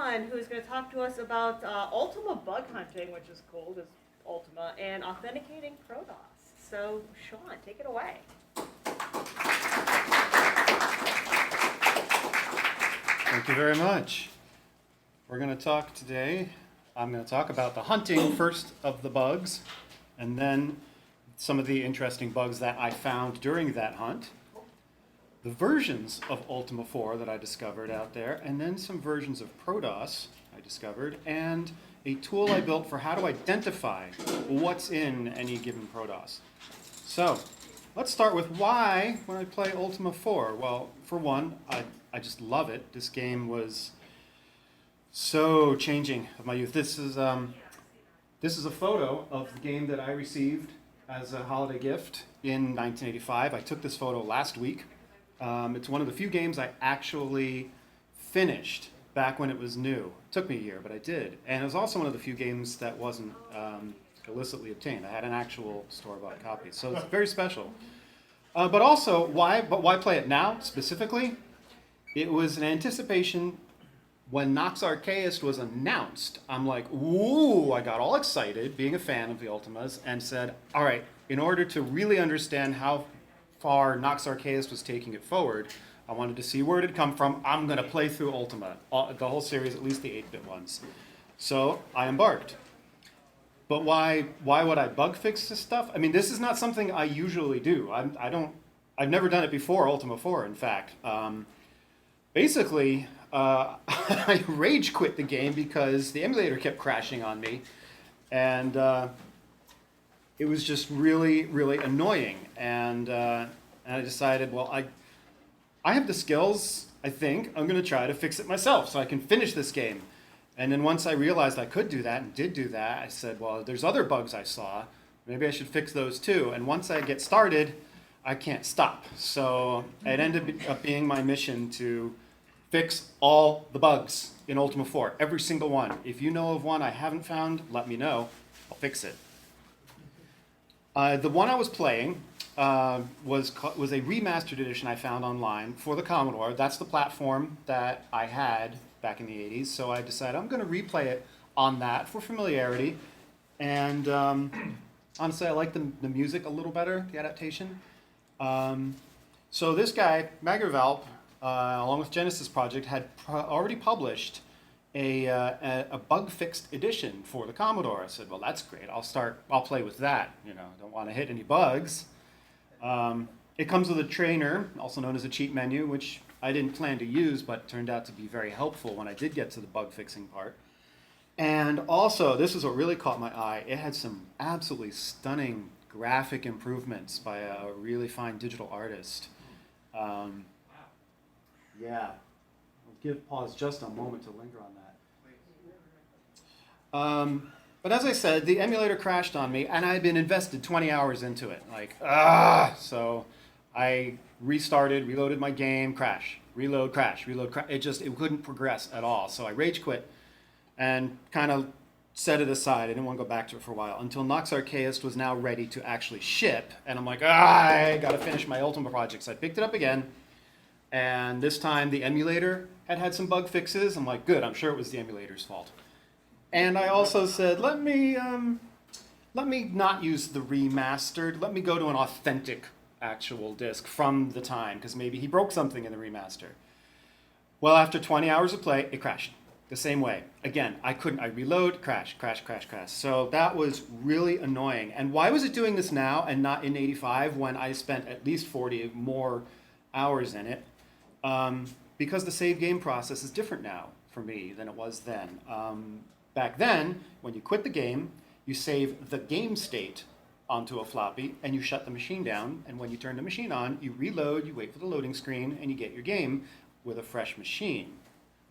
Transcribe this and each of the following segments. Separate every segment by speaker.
Speaker 1: Sean, who's going to talk to us about Ultima bug hunting, which is cool because Ultima, and authenticating ProDOS. So, Sean, take it away.
Speaker 2: Thank you very much. We're going to talk today, I'm going to talk about the hunting first of the bugs, and then some of the interesting bugs that I found during that hunt, the versions of Ultima IV that I discovered out there, and then some versions of ProDOS I discovered, and a tool I built for how to identify what's in any given ProDOS. So, let's start with why when I play Ultima IV. Well, for one, I just love it. This game was so changing of my youth. This is a photo of the game that I received as a holiday gift in 1985. I took this photo last week. It's one of the few games I actually finished back when it was new. It took me a year, but I did. And it was also one of the few games that wasn't illicitly obtained. I had an actual store-bought copy, so it's very special. But also, why play it now specifically? It was an anticipation when Nox Archaeist was announced. I'm like, ooh, I got all excited, being a fan of the Ultimas, and said, all right, in order to really understand how far Nox Archaeist was taking it forward, I wanted to see where it had come from. I'm going to play through Ultima, the whole series, at least the 8-bit ones. So I embarked. But why would I bug fix this stuff? I mean, this is not something I usually do. I've never done it before Ultima 4, in fact. Basically, I rage quit the game because the emulator kept crashing on me, and it was just really, really annoying. And I decided, well, I have the skills, I think. I'm going to try to fix it myself so I can finish this game. And then once I realized I could do that and did do that, I said, well, there's other bugs I saw. Maybe I should fix those too. And once I get started, I can't stop. So it ended up being my mission to fix all the bugs in Ultima 4, every single one. If you know of one I haven't found, let me know. I'll fix it. The one I was playing was a remastered edition I found online for the Commodore. That's the platform that I had back in the 80s. So I decided I'm going to replay it on that for familiarity. And honestly, I like the music a little better, the adaptation. So this guy, Magrivalp, along with Genesis Project, had already published a bug-fixed edition for the Commodore. I said, well, that's great. I'll play with that. You know, don't want to hit any bugs. It comes with a trainer, also known as a cheat menu, which I didn't plan to use, but turned out to be very helpful when I did get to the bug-fixing part. And also, this is what really caught my eye. It had some absolutely stunning graphic improvements by a really fine digital artist. Yeah, I'll give pause just a moment to linger on that. But as I said, the emulator crashed on me, and I had been invested 20 hours into it. So I restarted, reloaded my game, crash, reload, crash, reload, crash. It couldn't progress at all. So I rage quit and kind of set it aside. I didn't want to go back to it for a while until Nox Archaeist was now ready to actually ship. And I'm like, I got to finish my Ultima project. So I picked it up again. And this time the emulator had some bug fixes. I'm like, good, I'm sure it was the emulator's fault. And I also said, let me not use the remastered. Let me go to an authentic actual disc from the time, because maybe he broke something in the remaster. Well, after 20 hours of play, it crashed the same way. Again, I reload, crash, crash, crash, crash. So that was really annoying. And why was it doing this now and not in 85 when I spent at least 40 more hours in it? Because the save game process is different now for me than it was then. Back then, when you quit the game, you save the game state onto a floppy and you shut the machine down. And when you turn the machine on, you reload, you wait for the loading screen, and you get your game with a fresh machine.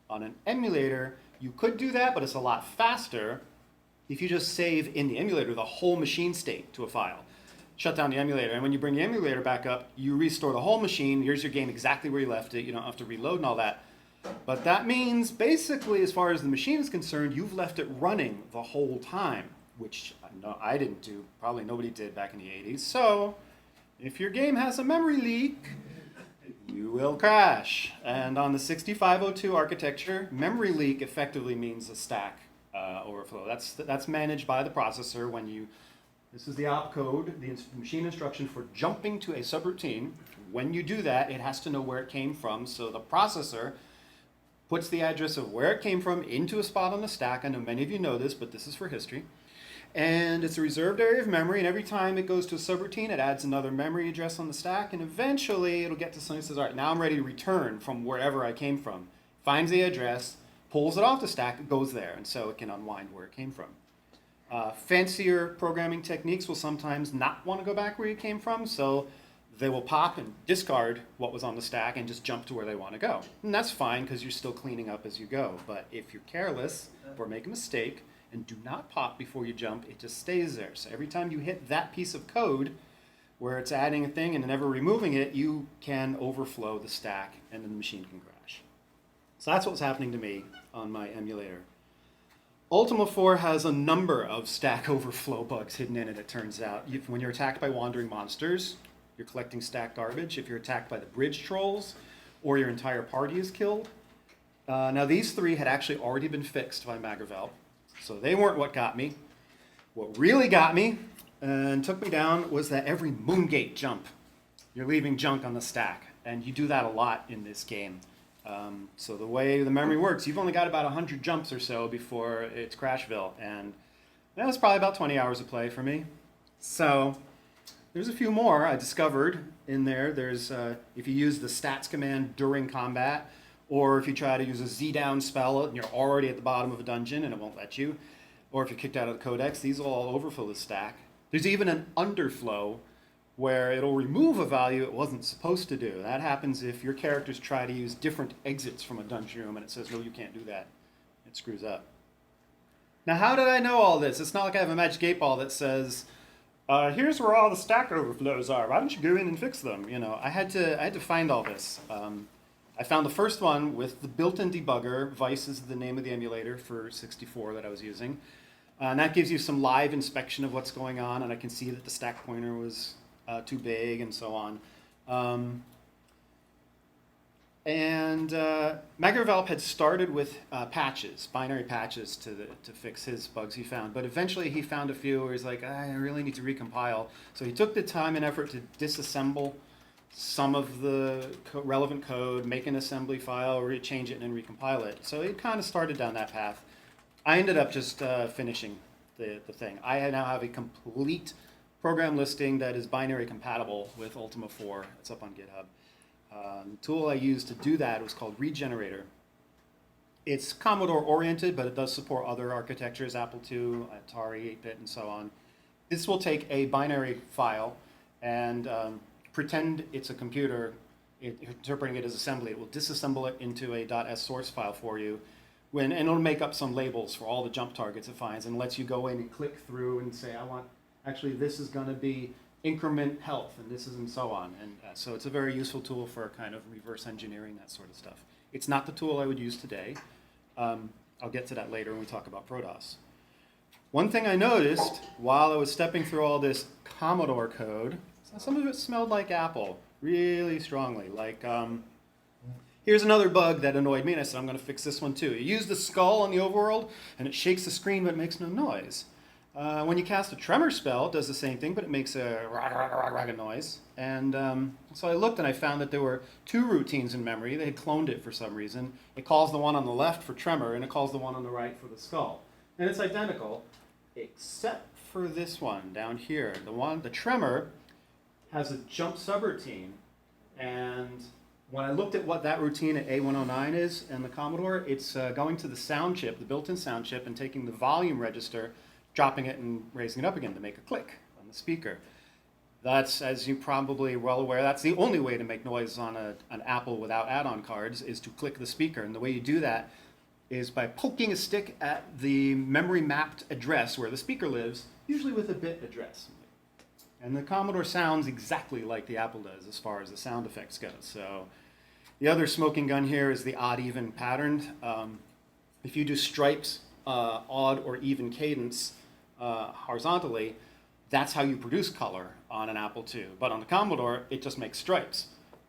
Speaker 2: On an emulator, you could do that, but it's a lot faster if you just save in the emulator the whole machine state to a file. Shut down the emulator, and when you bring the emulator back up, you restore the whole machine. Here's your game exactly where you left it. You don't have to reload and all that. But that means, basically, as far as the machine is concerned, you've left it running the whole time, which I didn't do. Probably nobody did back in the 80s. So if your game has a memory leak, you will crash. And on the 6502 architecture, memory leak effectively means a stack overflow. That's managed by the processor when you, this is the opcode, the machine instruction for jumping to a subroutine. When you do that, it has to know where it came from, so the processor puts the address of where it came from into a spot on the stack. I know many of you know this, but this is for history. And it's a reserved area of memory, and every time it goes to a subroutine, it adds another memory address on the stack, and eventually it'll get to something that says, all right, now I'm ready to return from wherever I came from. Finds the address, pulls it off the stack, it goes there, and so it can unwind where it came from. Fancier programming techniques will sometimes not want to go back where you came from, so they will pop and discard what was on the stack and just jump to where they want to go. And that's fine because you're still cleaning up as you go. But if you're careless or make a mistake and do not pop before you jump, it just stays there. So every time you hit that piece of code where it's adding a thing and never removing it, you can overflow the stack and then the machine can crash. So that's what's happening to me on my emulator. Ultima IV has a number of stack overflow bugs hidden in it, it turns out. When you're attacked by wandering monsters, you're collecting stack garbage. If you're attacked by the bridge trolls, or your entire party is killed. Now these three had actually already been fixed by Magravel, so they weren't what got me. What really got me and took me down was that every Moongate jump, you're leaving junk on the stack, and you do that a lot in this game. So the way the memory works, you've only got about 100 jumps or so before it's Crashville, and that was probably about 20 hours of play for me. So there's a few more I discovered in there. There's, if you use the stats command during combat, or if you try to use a Z-down spell and you're already at the bottom of a dungeon and it won't let you, or if you're kicked out of the codex, these will all overfill the stack. There's even an underflow where it'll remove a value it wasn't supposed to do. That happens if your characters try to use different exits from a dungeon room and it says, no, you can't do that. It screws up. Now, how did I know all this? It's not like I have a magic 8-ball that says, here's where all the stack overflows are. Why don't you go in and fix them? You know, I had to find all this. I found the first one with the built-in debugger. Vice is the name of the emulator for 64 that I was using. And that gives you some live inspection of what's going on, and I can see that the stack pointer was too big and so on. Magravelp had started with patches, binary patches to fix his bugs he found. But eventually he found a few where he's like, I really need to recompile. So he took the time and effort to disassemble some of the relevant code, make an assembly file, change it, and then recompile it. So it kind of started down that path. I ended up just finishing the thing. I now have a complete program listing that is binary compatible with Ultima IV. It's up on GitHub. The tool I used to do that was called Regenerator. It's Commodore oriented, but it does support other architectures, Apple II, Atari, 8-bit, and so on. This will take a binary file and pretend it's a computer, interpreting it as assembly. It will disassemble it into a .s source file for you, and it'll make up some labels for all the jump targets it finds and lets you go in and click through and say, actually this is going to be increment health, and this is and so on. And so it's a very useful tool for kind of reverse engineering, that sort of stuff. It's not the tool I would use today. I'll get to that later when we talk about ProDOS. One thing I noticed while I was stepping through all this Commodore code, some of it smelled like Apple, really strongly. Like, here's another bug that annoyed me, and I said, I'm going to fix this one too. You use the skull on the overworld, and it shakes the screen, but it makes no noise. When you cast a tremor spell, it does the same thing, but it makes a raga noise. And so I looked and I found that there were two routines in memory. They had cloned it for some reason. It calls the one on the left for tremor, and it calls the one on the right for the skull. And it's identical, except for this one down here. The tremor has a jump subroutine. And when I looked at what that routine at A109 is in the Commodore, it's going to the sound chip, the built-in sound chip, and taking the volume register, dropping it and raising it up again to make a click on the speaker. That's, as you probably are well aware, that's the only way to make noise on an Apple without add-on cards, is to click the speaker. And the way you do that is by poking a stick at the memory mapped address where the speaker lives, usually with a bit address. And the Commodore sounds exactly like the Apple does as far as the sound effects go. So the other smoking gun here is the odd-even patterned. If you do stripes, odd or even cadence, horizontally, that's how you produce color on an Apple II. But on the Commodore, it just makes stripes.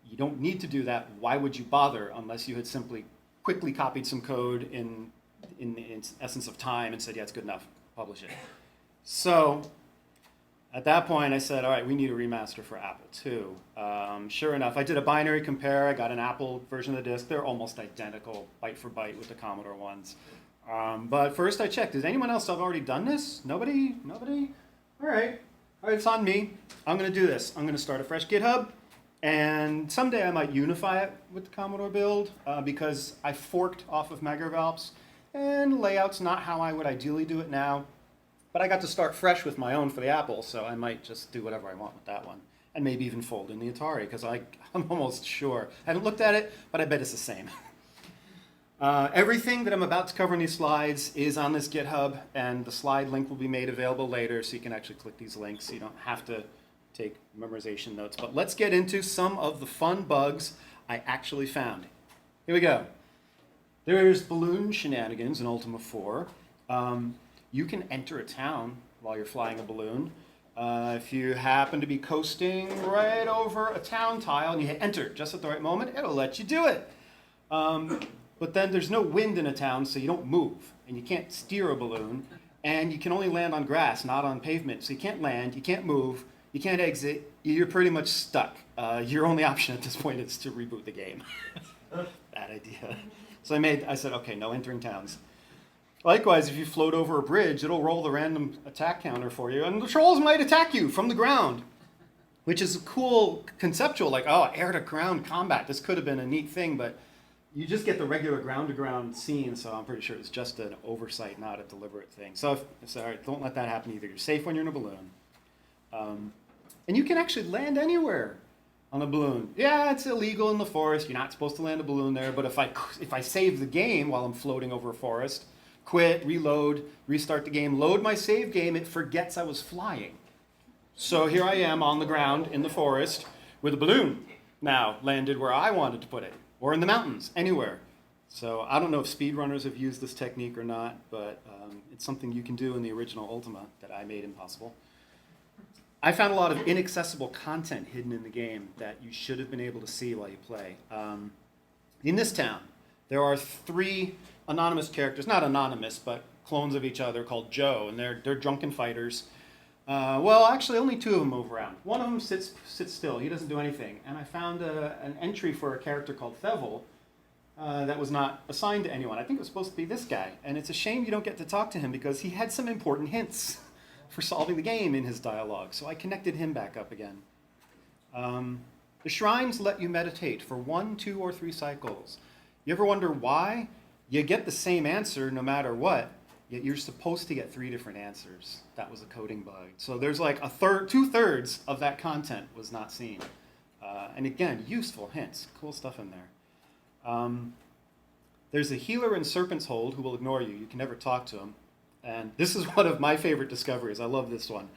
Speaker 2: You don't need to do that. Why would you bother unless you had simply quickly copied some code in essence of time and said, yeah, it's good enough, publish it. So at that point, I said, all right, we need a remaster for Apple II. Sure enough, I did a binary compare. I got an Apple version of the disk. They're almost identical, byte for byte, with the Commodore ones. But first I checked, does anyone else have already done this? Nobody? Nobody? All right, it's on me. I'm going to do this. I'm going to start a fresh GitHub. And someday I might unify it with the Commodore build because I forked off of MegaValps, and layout's not how I would ideally do it now. But I got to start fresh with my own for the Apple, so I might just do whatever I want with that one. And maybe even fold in the Atari, because I'm almost sure. I haven't looked at it, but I bet it's the same. Everything that I'm about to cover in these slides is on this GitHub, and the slide link will be made available later, so you can actually click these links, so you don't have to take memorization notes. But let's get into some of the fun bugs I actually found. Here we go. There's balloon shenanigans in Ultima IV. You can enter a town while you're flying a balloon. If you happen to be coasting right over a town tile and you hit enter just at the right moment, it'll let you do it. But then there's no wind in a town, so you don't move, and you can't steer a balloon, and you can only land on grass, not on pavement. So you can't land, you can't move, you can't exit, you're pretty much stuck. Your only option at this point is to reboot the game. Bad idea. So I said, okay, no entering towns. Likewise, if you float over a bridge, it'll roll the random attack counter for you, and the trolls might attack you from the ground, which is a cool conceptual, like, oh, air-to-ground combat. This could have been a neat thing, but you just get the regular ground-to-ground scene, so I'm pretty sure it's just an oversight, not a deliberate thing. So, sorry, don't let that happen either. You're safe when you're in a balloon. And you can actually land anywhere on a balloon. Yeah, it's illegal in the forest. You're not supposed to land a balloon there, but if I save the game while I'm floating over a forest, quit, reload, restart the game, load my save game, it forgets I was flying. So here I am on the ground in the forest with a balloon now landed where I wanted to put it, or in the mountains, anywhere. So I don't know if speedrunners have used this technique or not, but it's something you can do in the original Ultima that I made impossible. I found a lot of inaccessible content hidden in the game that you should have been able to see while you play. In this town, there are 3 anonymous characters, not anonymous, but clones of each other, called Joe, and they're drunken fighters. Well, actually, only 2 of them move around. One of them sits still. He doesn't do anything. And I found an entry for a character called Thevel that was not assigned to anyone. I think it was supposed to be this guy. And it's a shame you don't get to talk to him because he had some important hints for solving the game in his dialogue. So I connected him back up again. The shrines let you meditate for 1, 2, or 3 cycles. You ever wonder why? You get the same answer no matter what, yet you're supposed to get 3 different answers. That was a coding bug. So there's like 2/3 of that content was not seen. And again, useful hints, cool stuff in there. There's a healer in Serpent's Hold who will ignore you. You can never talk to him. And this is one of my favorite discoveries. I love this one.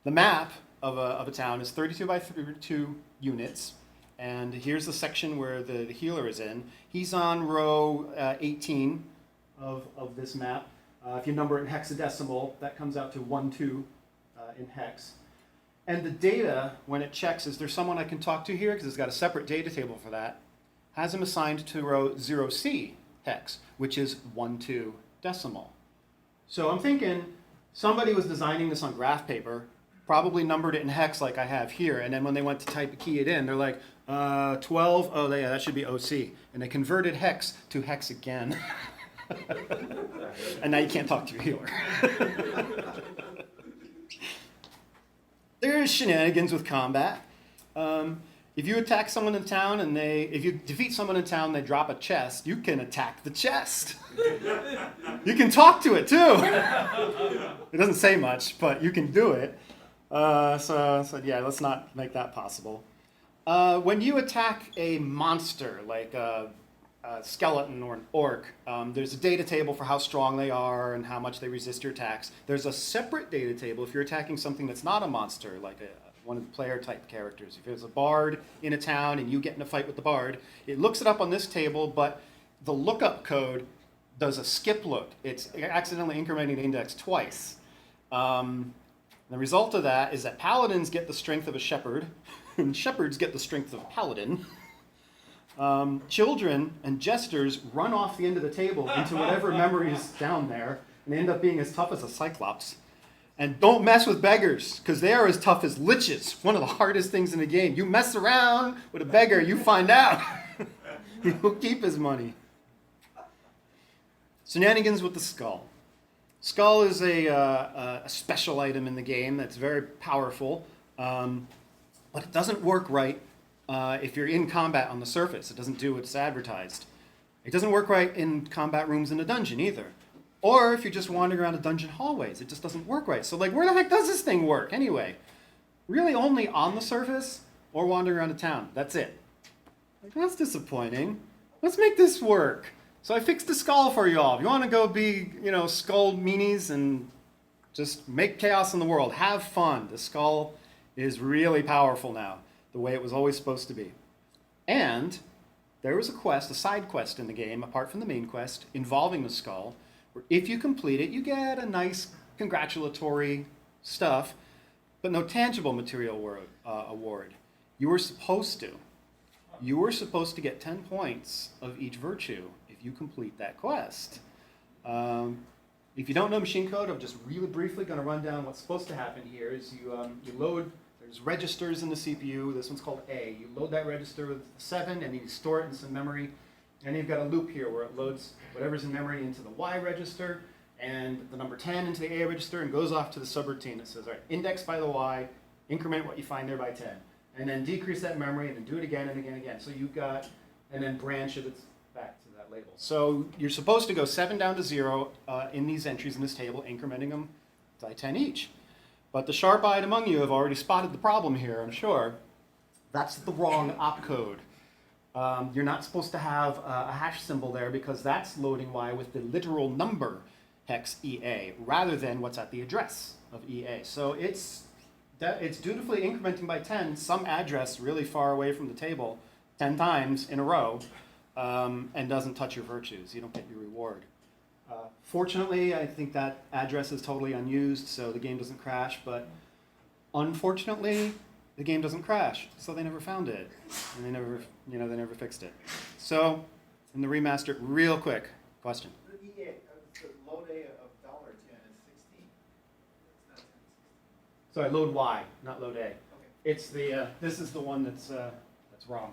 Speaker 2: The map of a town is 32 by 32 units. And here's the section where the healer is in. He's on row 18 of this map. If you number it in hexadecimal, that comes out to 1, 2 in hex. And the data, when it checks, is there someone I can talk to here? Because it's got a separate data table for that. Has him assigned to row 0C hex, which is 1, 2 decimal. So I'm thinking somebody was designing this on graph paper, probably numbered it in hex like I have here, and then when they went to type key it in, they're like, 12, oh yeah, that should be OC. And they converted hex to hex again. And now you can't talk to your healer. There's shenanigans with combat. If you attack someone in town and if you defeat someone in town, they drop a chest, you can attack the chest. You can talk to it too. It doesn't say much, but you can do it. So yeah, let's not make that possible. When you attack a monster, like a skeleton or an orc, there's a data table for how strong they are and how much they resist your attacks. There's a separate data table if you're attacking something that's not a monster, like one of the player type characters. If there's a bard in a town and you get in a fight with the bard, it looks it up on this table, but the lookup code does a skip look. It's accidentally incrementing the index twice. The result of that is that paladins get the strength of a shepherd, and shepherds get the strength of a paladin. Children and jesters run off the end of the table into whatever memory is down there, and they end up being as tough as a cyclops. And don't mess with beggars, because they are as tough as liches, one of the hardest things in the game. You mess around with a beggar, you find out. He'll keep his money. Shenanigans with the skull. Skull is a special item in the game that's very powerful, but it doesn't work right if you're in combat on the surface. It doesn't do what's advertised. It doesn't work right in combat rooms in a dungeon either. Or if you're just wandering around the dungeon hallways, it just doesn't work right. So like, where the heck does this thing work anyway? Really only on the surface or wandering around a town. That's it. Like, that's disappointing. Let's make this work. So I fixed the skull for y'all. If you want to go be, skull meanies and just make chaos in the world, have fun. The skull is really powerful now, the way it was always supposed to be. And there was a quest, a side quest in the game, apart from the main quest, involving the skull, where if you complete it, you get a nice congratulatory stuff, but no tangible material award. You were supposed to. You were supposed to get 10 points of each virtue if you complete that quest. If you don't know machine code, I'm just really briefly going to run down what's supposed to happen here. Is you load, there's registers in the CPU. This one's called A. You load that register with 7, and you store it in some memory. And you've got a loop here where it loads whatever's in memory into the Y register, and the number 10 into the A register, and goes off to the subroutine that says, all right, index by the Y, increment what you find there by 10. And then decrease that memory, and then do it again and again and again. So you've got, and then branch it back to that label. So you're supposed to go 7 down to 0 in these entries in this table, incrementing them by 10 each. But the sharp-eyed among you have already spotted the problem here, I'm sure. That's the wrong opcode. You're not supposed to have a hash symbol there because that's loading Y with the literal number hex EA rather than what's at the address of EA. So it's dutifully incrementing by 10 some address really far away from the table 10 times in a row and doesn't touch your virtues. You don't get your reward. Fortunately, I think that address is totally unused, so the game doesn't crash, but unfortunately, the game doesn't crash, so they never found it, and they never fixed it. So, in the remaster, real quick question.
Speaker 3: The EA, the load A of $10 is 16. It's not 10, 16.
Speaker 2: Sorry, load Y, not load A.
Speaker 3: Okay.
Speaker 2: It's the this is the one that's wrong.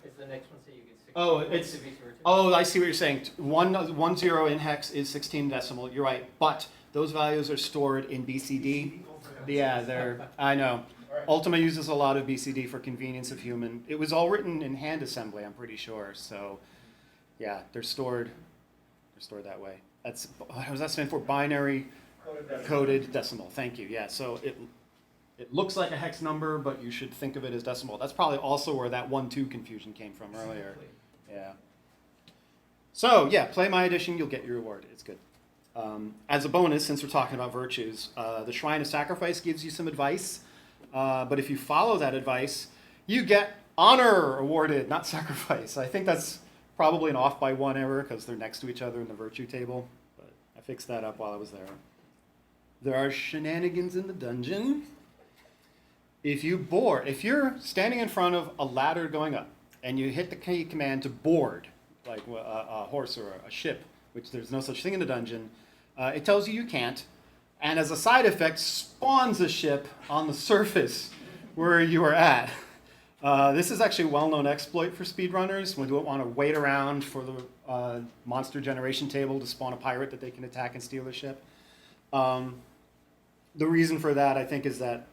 Speaker 4: Is the next one so you get 16?
Speaker 2: Oh, it's I see what you're saying. 1 0 in hex is 16 decimal. You're right, but those values are stored in BCD. Yeah, they're. I know. Ultima uses a lot of BCD for convenience of human. It was all written in hand assembly, I'm pretty sure. So, yeah, they're stored that way. What does that stand for? Binary coded decimal. Thank you. Yeah. So it looks like a hex number, but you should think of it as decimal. That's probably also where that 1-2 confusion came from earlier. Yeah. So yeah, play my edition. You'll get your reward. It's good. As a bonus, since we're talking about virtues, the Shrine of Sacrifice gives you some advice. But if you follow that advice, you get honor awarded, not sacrifice. I think that's probably an off by 1 error because they're next to each other in the virtue table. But I fixed that up while I was there. There are shenanigans in the dungeon. If you're standing in front of a ladder going up, and you hit the key command to board, like a horse or a ship, which there's no such thing in the dungeon, it tells you can't. And as a side effect, spawns a ship on the surface where you are at. This is actually a well-known exploit for speedrunners. We don't want to wait around for the monster generation table to spawn a pirate that they can attack and steal a ship. The reason for that, I think, is that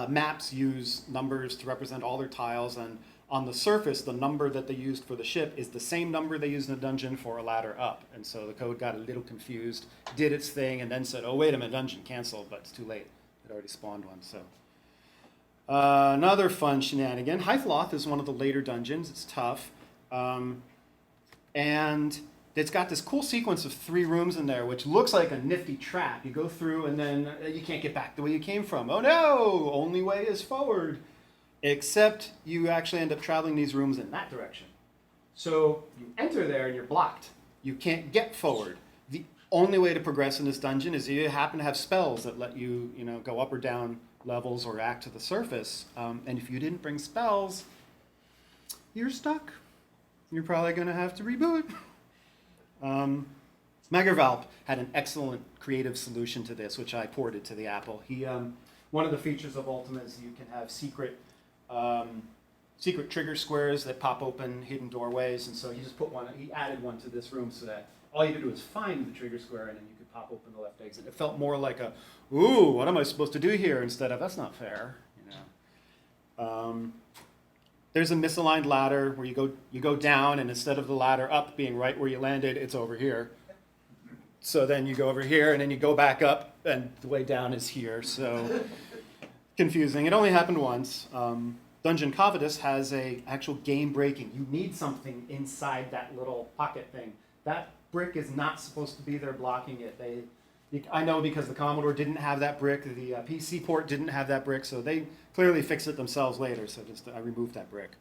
Speaker 2: maps use numbers to represent all their tiles, and on the surface, the number that they used for the ship is the same number they used in the dungeon for a ladder up. And so the code got a little confused, did its thing, and then said, oh, wait a minute, dungeon canceled, but it's too late. It already spawned one. So another fun shenanigan. Hythloth is one of the later dungeons. It's tough. And it's got this cool sequence of 3 rooms in there, which looks like a nifty trap. You go through, and then you can't get back the way you came from. Oh, no! Only way is forward. Except you actually end up traveling these rooms in that direction. So you enter there and you're blocked. You can't get forward. The only way to progress in this dungeon is you happen to have spells that let you, go up or down levels or act to the surface. And if you didn't bring spells, you're stuck. you're probably going to have to reboot. Magervalp had an excellent creative solution to this, which I ported to the Apple. One of the features of Ultima is you can have secret trigger squares that pop open hidden doorways, and so he added one to this room so that all you had to do is find the trigger square, and then you could pop open the left exit. It felt more like ooh, what am I supposed to do here, instead of, that's not fair, There's a misaligned ladder where you go down, and instead of the ladder up being right where you landed, it's over here. So then you go over here, and then you go back up, and the way down is here. So confusing. It only happened once. Dungeon Covetous has a actual game breaking. You need something inside that little pocket thing. That brick is not supposed to be there blocking it. I know because the Commodore didn't have that brick, the PC port didn't have that brick, so they clearly fixed it themselves later. So I removed that brick.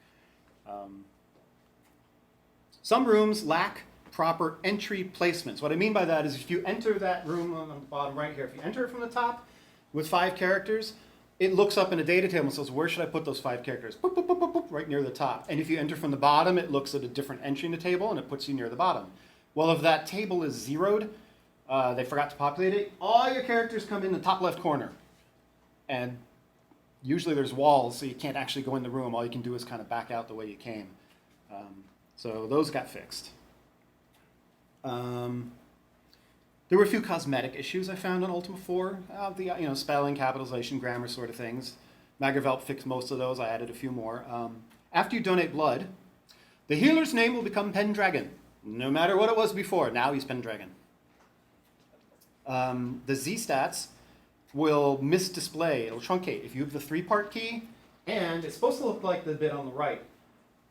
Speaker 2: Some rooms lack proper entry placements. What I mean by that is if you enter that room on the bottom right here, if you enter it from the top with 5 characters, it looks up in a data table and says, where should I put those 5 characters? Boop, boop, boop, boop, boop, right near the top. And if you enter from the bottom, it looks at a different entry in the table and it puts you near the bottom. Well, if that table is zeroed, they forgot to populate it, all your characters come in the top left corner. And usually there's walls, so you can't actually go in the room. All you can do is kind of back out the way you came. So those got fixed. There were a few cosmetic issues I found on Ultima IV. Spelling, capitalization, grammar sort of things. Magervalp fixed most of those. I added a few more. After you donate blood, the healer's name will become Pendragon. No matter what it was before, now he's Pendragon. The Z-stats will misdisplay. It'll truncate. If you have the 3-part key, and it's supposed to look like the bit on the right.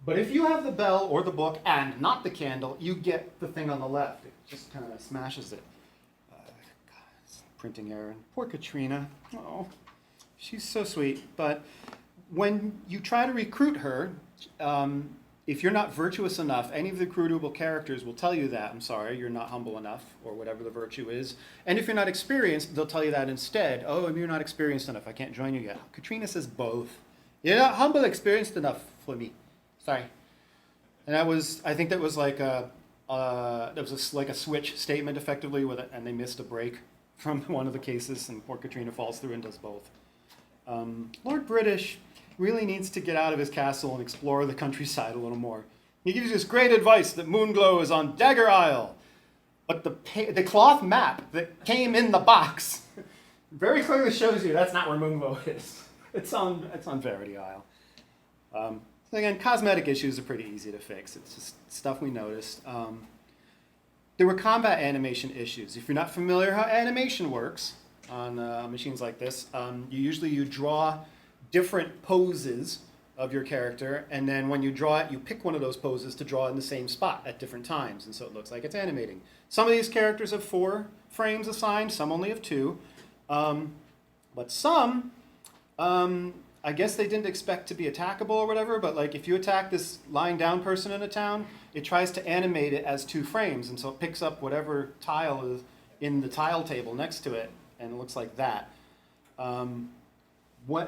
Speaker 2: But if you have the bell or the book and not the candle, you get the thing on the left. It just kind of smashes it. Printing error. Poor Katrina. Oh, she's so sweet. But when you try to recruit her, if you're not virtuous enough, any of the recruitable characters will tell you that. I'm sorry, you're not humble enough, or whatever the virtue is. And if you're not experienced, they'll tell you that instead. Oh, you're not experienced enough. I can't join you yet. Katrina says both. You're not humble, experienced enough for me. Sorry. And I think that was like like a switch statement effectively with it, and they missed a break from one of the cases, and poor Katrina falls through and does both. Lord British really needs to get out of his castle and explore the countryside a little more. He gives you this great advice that Moonglow is on Dagger Isle, but the cloth map that came in the box very clearly shows you that's not where Moonglow is. It's on Verity Isle. So again, cosmetic issues are pretty easy to fix. It's just stuff we noticed. There were combat animation issues. If you're not familiar how animation works on machines like this, you draw different poses of your character, and then when you draw it, you pick one of those poses to draw in the same spot at different times, and so it looks like it's animating. Some of these characters have 4 frames assigned, some only have 2, but some, I guess they didn't expect to be attackable or whatever, but like if you attack this lying down person in a town, it tries to animate it as 2 frames, and so it picks up whatever tile is in the tile table next to it, and it looks like that.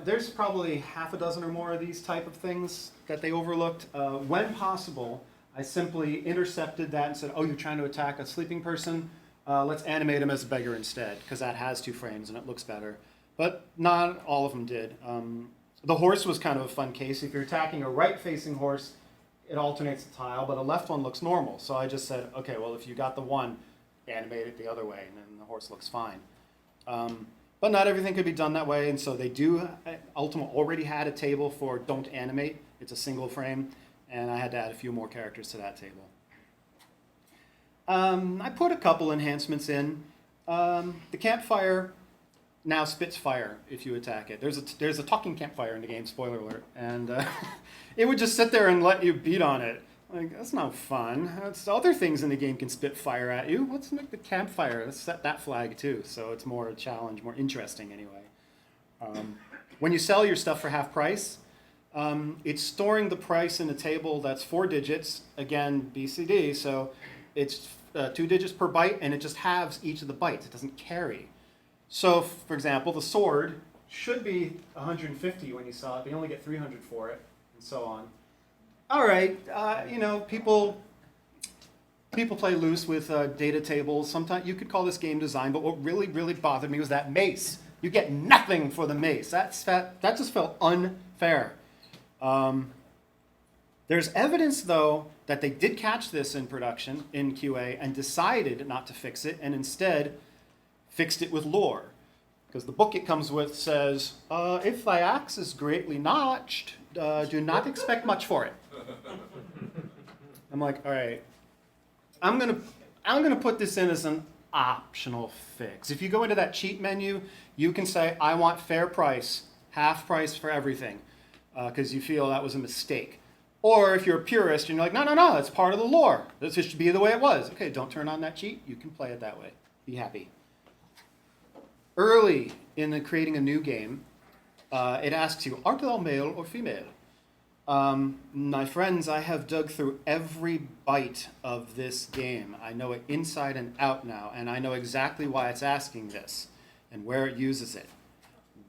Speaker 2: There's probably half a dozen or more of these type of things that they overlooked. When possible, I simply intercepted that and said, oh, you're trying to attack a sleeping person? Let's animate him as a beggar instead, because that has 2 frames and it looks better. But not all of them did. The horse was kind of a fun case. If you're attacking a right-facing horse, it alternates the tile, but a left one looks normal. So I just said, okay, well, if you got the one, animate it the other way, and then the horse looks fine. But not everything could be done that way, and so they do. Ultima already had a table for don't animate. It's a single frame, and I had to add a few more characters to that table. I put a couple enhancements in. The campfire now spits fire if you attack it. There's a talking campfire in the game, spoiler alert, and it would just sit there and let you beat on it. Like, that's not fun. Other things in the game can spit fire at you. Let's make the campfire. Let's set that flag too, so it's more a challenge, more interesting anyway. When you sell your stuff for half price, it's storing the price in a table that's 4 digits, again, BCD, so it's 2 digits per byte, and it just halves each of the bytes. It doesn't carry. So, for example, the sword should be 150 when you sell it, but you only get 300 for it, and so on. all right, people play loose with data tables. Sometimes you could call this game design, but what really, really bothered me was that mace. You get nothing for the mace. That just felt unfair. There's evidence, though, that they did catch this in production, in QA, and decided not to fix it, and instead fixed it with lore. Because the book it comes with says, if thy axe is greatly notched, do not expect much for it. I'm like, all right, I'm gonna put this in as an optional fix. If you go into that cheat menu, you can say, I want fair price, half price for everything, because you feel that was a mistake. Or if you're a purist and you're like, no, it's part of the lore. This should be the way it was. Okay, don't turn on that cheat. You can play it that way. Be happy. Early in creating a new game, it asks you, art thou male or female? My friends, I have dug through every bite of this game. I know it inside and out now, and I know exactly why it's asking this and where it uses it.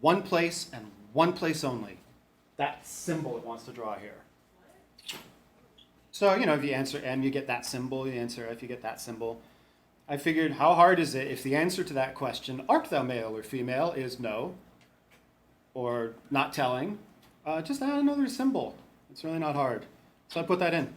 Speaker 2: One place and one place only. That symbol it wants to draw here. So, if you answer M, you get that symbol. You answer F, you get that symbol. I figured, how hard is it if the answer to that question, art thou male or female, is no, or not telling, just add another symbol. It's really not hard. So I put that in.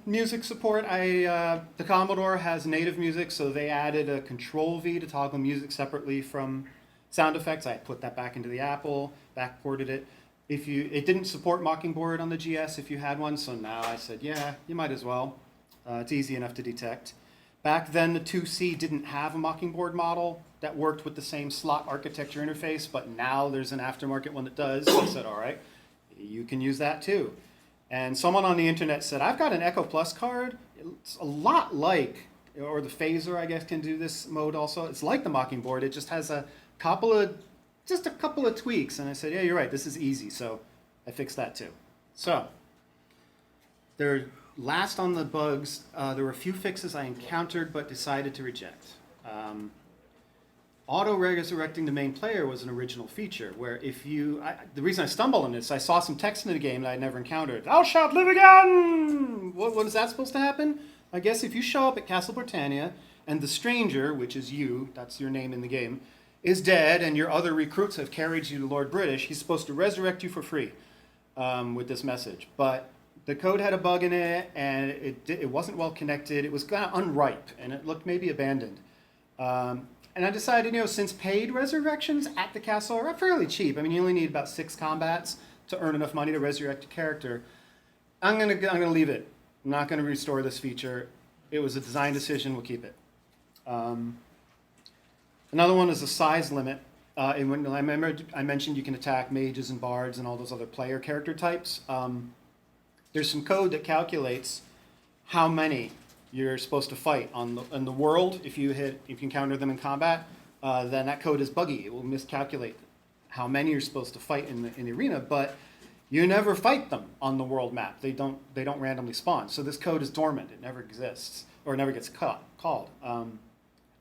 Speaker 2: Music support. The Commodore has native music, so they added a Control V to toggle music separately from sound effects. I put that back into the Apple, backported it. It didn't support Mockingbird on the GS if you had one, so now I said, yeah, you might as well. It's easy enough to detect. Back then, the 2C didn't have a Mockingbird model that worked with the same slot architecture interface, but now there's an aftermarket one that does. So I said, all right, you can use that too. And someone on the internet said, I've got an Echo Plus card. It's a lot like, or the Phaser, I guess, can do this mode also. It's like the Mockingbird. It just has a couple of tweaks. And I said, yeah, you're right. This is easy. So I fixed that too. So last on the bugs, there were a few fixes I encountered but decided to reject. Auto-resurrecting the main player was an original feature where the reason I stumbled on this, I saw some text in the game that I'd never encountered. Thou shalt live again! What is that supposed to happen? I guess if you show up at Castle Britannia and the stranger, which is you, that's your name in the game, is dead and your other recruits have carried you to Lord British, he's supposed to resurrect you for free with this message. But the code had a bug in it, and it wasn't well connected. It was kind of unripe, and it looked maybe abandoned. And I decided, since paid resurrections at the castle are fairly cheap, I mean, you only need about 6 combats to earn enough money to resurrect a character, I'm gonna leave it. I'm not gonna restore this feature. It was a design decision. We'll keep it. Another one is a size limit. And when I mentioned you can attack mages and bards and all those other player character types. There's some code that calculates how many you're supposed to fight in the world. If you encounter them in combat, then that code is buggy. It will miscalculate how many you're supposed to fight in the arena, but you never fight them on the world map. They don't randomly spawn. So this code is dormant. It never exists or never gets called.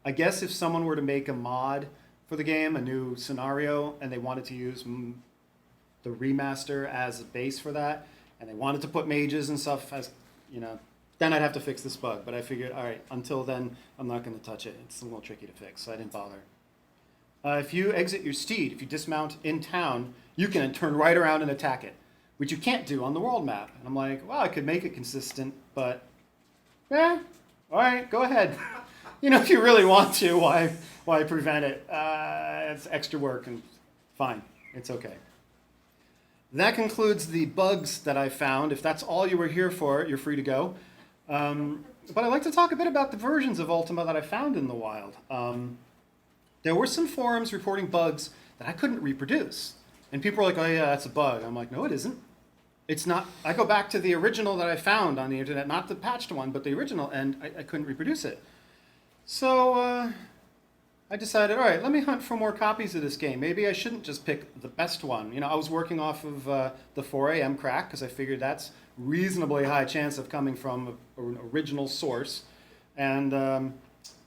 Speaker 2: I guess if someone were to make a mod for the game, a new scenario, and they wanted to use the remaster as a base for that, and they wanted to put mages and stuff as, then I'd have to fix this bug. But I figured, all right, until then, I'm not going to touch it. It's a little tricky to fix, so I didn't bother. If you exit your steed, if you dismount in town, you can turn right around and attack it, which you can't do on the world map. And I'm like, well, I could make it consistent, but all right, go ahead. If you really want to, why prevent it? It's extra work, and fine, it's okay. That concludes the bugs that I found. If that's all you were here for, you're free to go. But I'd like to talk a bit about the versions of Ultima that I found in the wild. There were some forums reporting bugs that I couldn't reproduce. And people were like, oh yeah, that's a bug. I'm like, no, it isn't. It's not. I go back to the original that I found on the internet, not the patched one, but the original, and I couldn't reproduce it. So I decided, all right, let me hunt for more copies of this game. Maybe I shouldn't just pick the best one. I was working off of the 4 a.m. crack because I figured that's reasonably high chance of coming from an original source. And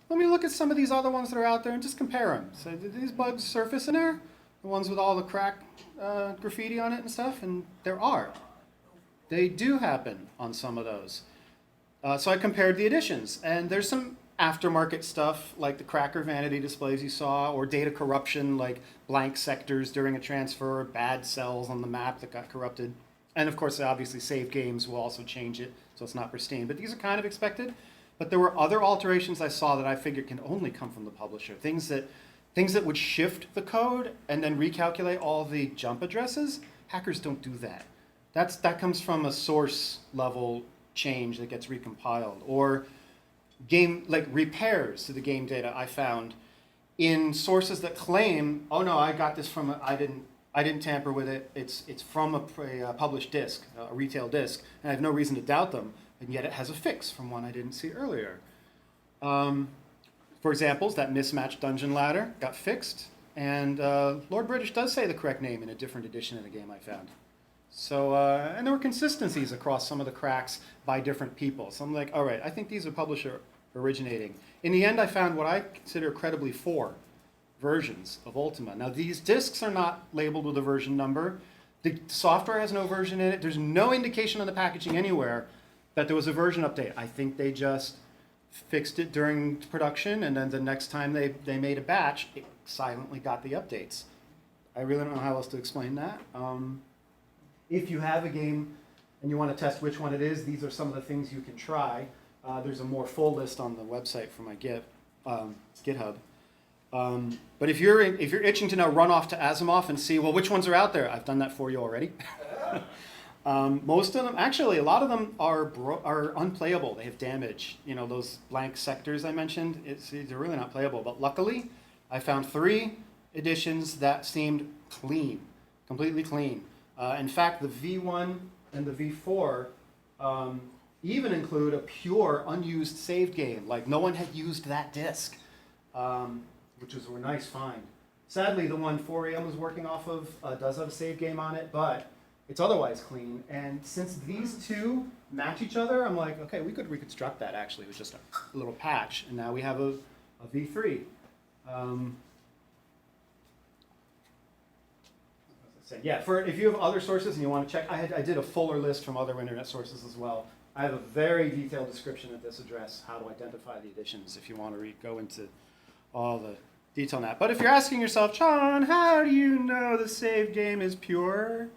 Speaker 2: let me look at some of these other ones that are out there and just compare them. So did these bugs surface in there? The ones with all the crack graffiti on it and stuff? And there are. They do happen on some of those. So I compared the editions, and there's some aftermarket stuff like the cracker vanity displays you saw, or data corruption like blank sectors during a transfer, bad cells on the map that got corrupted. And of course, obviously, save games will also change it, so it's not pristine. But these are kind of expected. But there were other alterations I saw that I figured can only come from the publisher. Things that would shift the code and then recalculate all the jump addresses. Hackers don't do that. That comes from a source level change that gets recompiled. Or like repairs to the game data I found in sources that claim, oh no, I got this from I didn't tamper with it. It's from a published disk, a retail disk, and I have no reason to doubt them. And yet it has a fix from one I didn't see earlier. For examples, that mismatched dungeon ladder got fixed, and Lord British does say the correct name in a different edition of the game I found. So, and there were consistencies across some of the cracks by different people. So I'm like, all right, I think these are publisher originating. In the end, I found what I consider credibly 4 versions of Ultima. Now, these disks are not labeled with a version number. The software has no version in it. There's no indication on the packaging anywhere that there was a version update. I think they just fixed it during production, and then the next time they made a batch, it silently got the updates. I really don't know how else to explain that. If you have a game and you want to test which one it is, these are some of the things you can try. There's a more full list on the website for my GitHub. But if you're itching to now run off to Asimov and see, well, which ones are out there, I've done that for you already. Most of them, actually, a lot of them are unplayable. They have damage. You know, those blank sectors I mentioned, they're really not playable. But luckily, I found 3 editions that seemed clean, completely clean. In fact, the V1 and the V4 even include a pure unused saved game. Like no one had used that disk, which was a nice find. Sadly, the one 4AM was working off of does have a save game on it, but it's otherwise clean. And since these two match each other, I'm like, okay, we could reconstruct that actually with just a little patch. And now we have a V3. Yeah, if you have other sources and you want to check, I did a fuller list from other internet sources as well. I have a very detailed description at this address, how to identify the editions, if you want to go into all the detail on that. But if you're asking yourself, John, how do you know the save game is pure?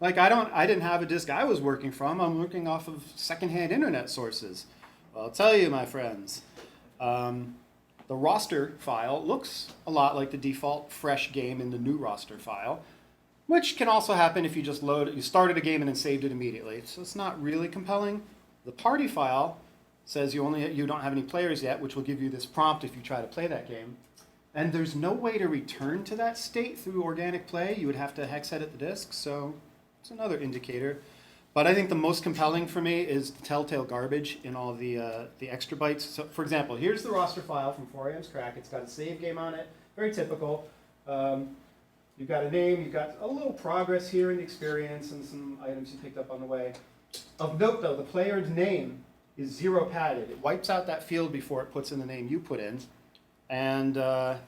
Speaker 2: Like, I didn't have a disk I was working from. I'm working off of secondhand internet sources. Well, I'll tell you, my friends, the roster file looks a lot like the default fresh game in the new roster file, which can also happen if you just you started a game and then saved it immediately. So it's not really compelling. The party file says you don't have any players yet, which will give you this prompt if you try to play that game. And there's no way to return to that state through organic play. You would have to hex edit the disk, so it's another indicator. But I think the most compelling for me is the telltale garbage in all the extra bytes. So, for example, here's the roster file from 4AM's crack. It's got a save game on it, very typical. You've got a name, you've got a little progress here in the experience and some items you picked up on the way. Of note, though, the player's name is 0 padded. It wipes out that field before it puts in the name you put in. And the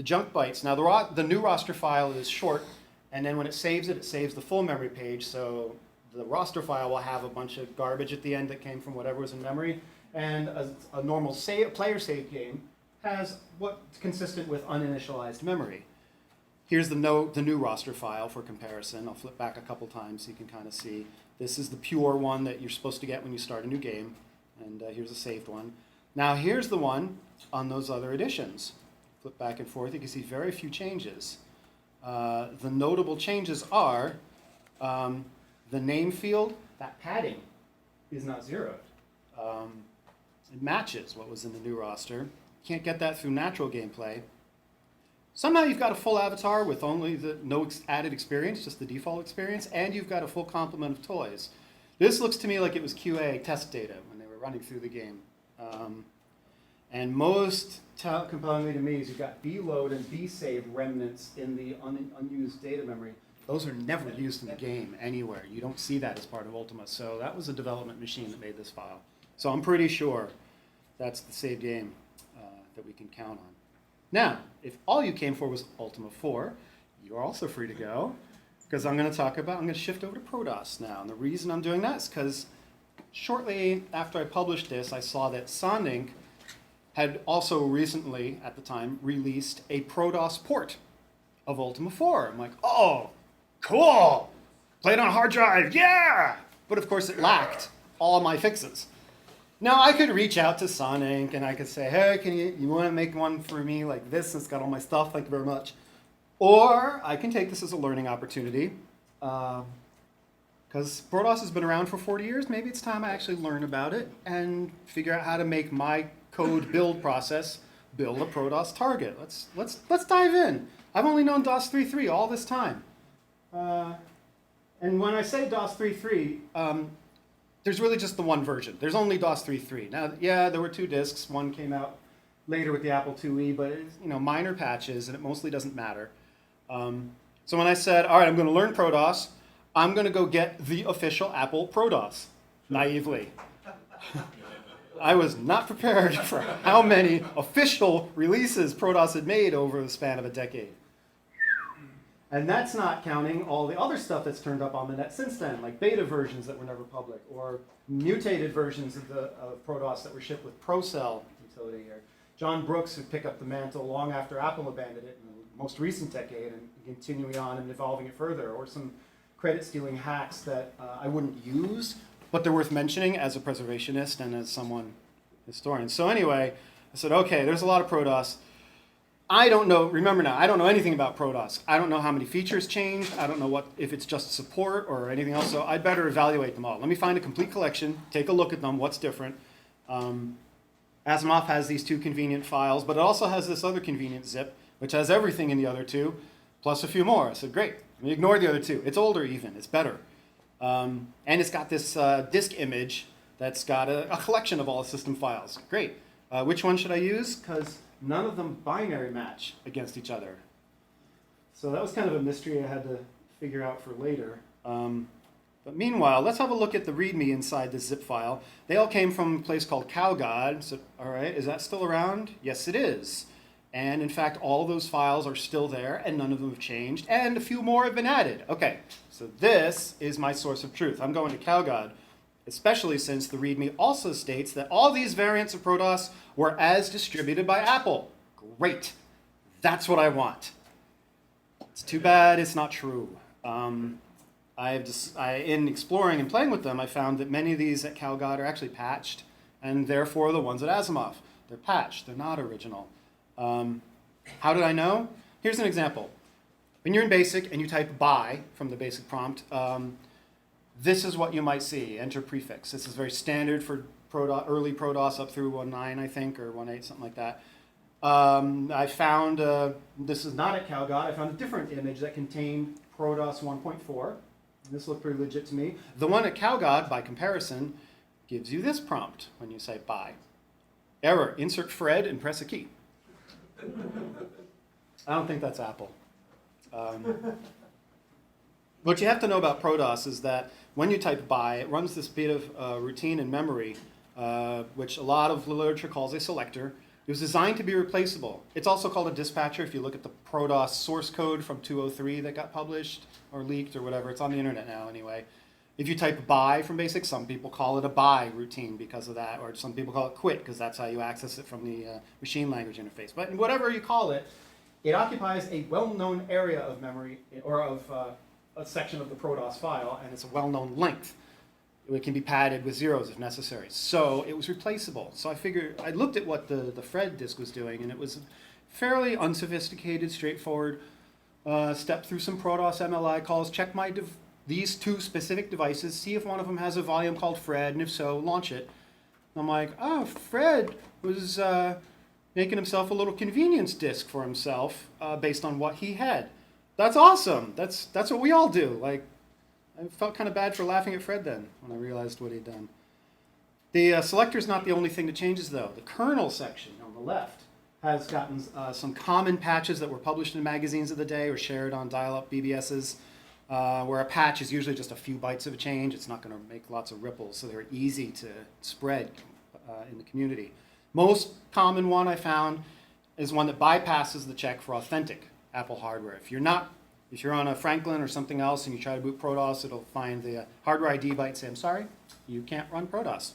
Speaker 2: junk bytes. Now, the new roster file is short, and then when it saves the full memory page, so the roster file will have a bunch of garbage at the end that came from whatever was in memory. And a normal player save game has what's consistent with uninitialized memory. Here's the new roster file for comparison. I'll flip back a couple times so you can kind of see. This is the pure one that you're supposed to get when you start a new game. And here's a saved one. Now here's the one on those other editions. Flip back and forth. You can see very few changes. The notable changes are the name field, that padding is not zeroed. It matches what was in the new roster. Can't get that through natural gameplay. Somehow you've got a full avatar with only no added experience, just the default experience, and you've got a full complement of toys. This looks to me like it was QA test data when they were running through the game. And most compellingly to me is you've got B-load and B-save remnants in the unused data memory. Those are never used in the game anywhere. You don't see that as part of Ultima. So that was a development machine that made this file. So I'm pretty sure that's the save game that we can count on. Now, if all you came for was Ultima 4, you are also free to go, because I'm going to shift over to ProDOS now. And the reason I'm doing that is because shortly after I published this, I saw that Sonic had also recently, at the time, released a ProDOS port of Ultima 4. I'm like, oh, cool! Play it on a hard drive, yeah! But of course it lacked all my fixes. Now I could reach out to Sonic and I could say, hey, you want to make one for me like this? It's got all my stuff, thank you very much. Or I can take this as a learning opportunity. Because ProDOS has been around for 40 years, maybe it's time I actually learn about it and figure out how to make my code build process build a ProDOS target. Let's dive in. I've only known DOS 3.3 all this time. And when I say DOS 3.3, there's really just the one version. There's only DOS 3.3. Now, yeah, there were 2 disks. One came out later with the Apple IIe, but it's, minor patches, and it mostly doesn't matter. So when I said, all right, I'm going to learn ProDOS, I'm going to go get the official Apple ProDOS, naively. I was not prepared for how many official releases ProDOS had made over the span of a decade. And that's not counting all the other stuff that's turned up on the net since then, like beta versions that were never public, or mutated versions of ProDOS that were shipped with ProCell utility here. John Brooks would pick up the mantle long after Apple abandoned it in the most recent decade and continuing on and evolving it further, or some credit-stealing hacks that I wouldn't use, but they're worth mentioning as a preservationist and as someone historian. So anyway, I said, okay, there's a lot of ProDOS. I don't know, remember now, I don't know anything about ProDOS. I don't know how many features changed. I don't know if it's just support or anything else, so I'd better evaluate them all. Let me find a complete collection, take a look at them, what's different. Asimov has these 2 convenient files, but it also has this other convenient zip, which has everything in the other 2, plus a few more. I said, great, let me ignore the other 2. It's older even, it's better. And it's got this disk image that's got a collection of all the system files. Great. Which one should I use? Because none of them binary match against each other. So that was kind of a mystery I had to figure out for later. But meanwhile, let's have a look at the README inside this zip file. They all came from a place called CowGod. So, all right, is that still around? Yes, it is. And in fact, all those files are still there, and none of them have changed, and a few more have been added. Okay, so this is my source of truth. I'm going to CowGod, especially since the README also states that all these variants of ProDOS were as distributed by Apple. Great. That's what I want. It's too bad it's not true. In exploring and playing with them, I found that many of these at CowGod are actually patched, and therefore the ones at Asimov. They're patched. They're not original. How did I know? Here's an example. When you're in BASIC and you type by from the BASIC prompt, this is what you might see. Enter prefix. This is very standard for early ProDOS up through 1.9, I think, or 1.8, something like that. I found, this is not at CowGod, I found a different image that contained ProDOS 1.4. This looked pretty legit to me. The one at CowGod, by comparison, gives you this prompt when you say by. Error, insert Fred and press a key. I don't think that's Apple. What you have to know about ProDOS is that when you type by, it runs this bit of routine in memory, which a lot of literature calls a selector. It was designed to be replaceable. It's also called a dispatcher. If you look at the ProDOS source code from 203 that got published or leaked or whatever, it's on the internet now anyway. If you type by from BASIC, some people call it a by routine because of that, or some people call it quit because that's how you access it from the machine language interface. But whatever you call it, it occupies a well-known area of memory, or of a section of the ProDOS file, and it's a well-known length. It can be padded with zeros if necessary. So it was replaceable. So I looked at what the Fred disk was doing, and it was fairly unsophisticated, straightforward step through some ProDOS MLI calls, check these 2 specific devices, see if one of them has a volume called Fred, and if so, launch it. I'm like, oh, Fred was making himself a little convenience disk for himself based on what he had. That's awesome. That's what we all do. Like, I felt kind of bad for laughing at Fred then when I realized what he'd done. The selector is not the only thing that changes, though. The kernel section on the left has gotten some common patches that were published in magazines of the day or shared on dial-up BBSs, where a patch is usually just a few bytes of a change. It's not going to make lots of ripples, so they're easy to spread in the community. Most common one I found is one that bypasses the check for authentic Apple hardware. If you're on a Franklin or something else and you try to boot ProDOS, it'll find the hardware ID byte and say, I'm sorry, you can't run ProDOS.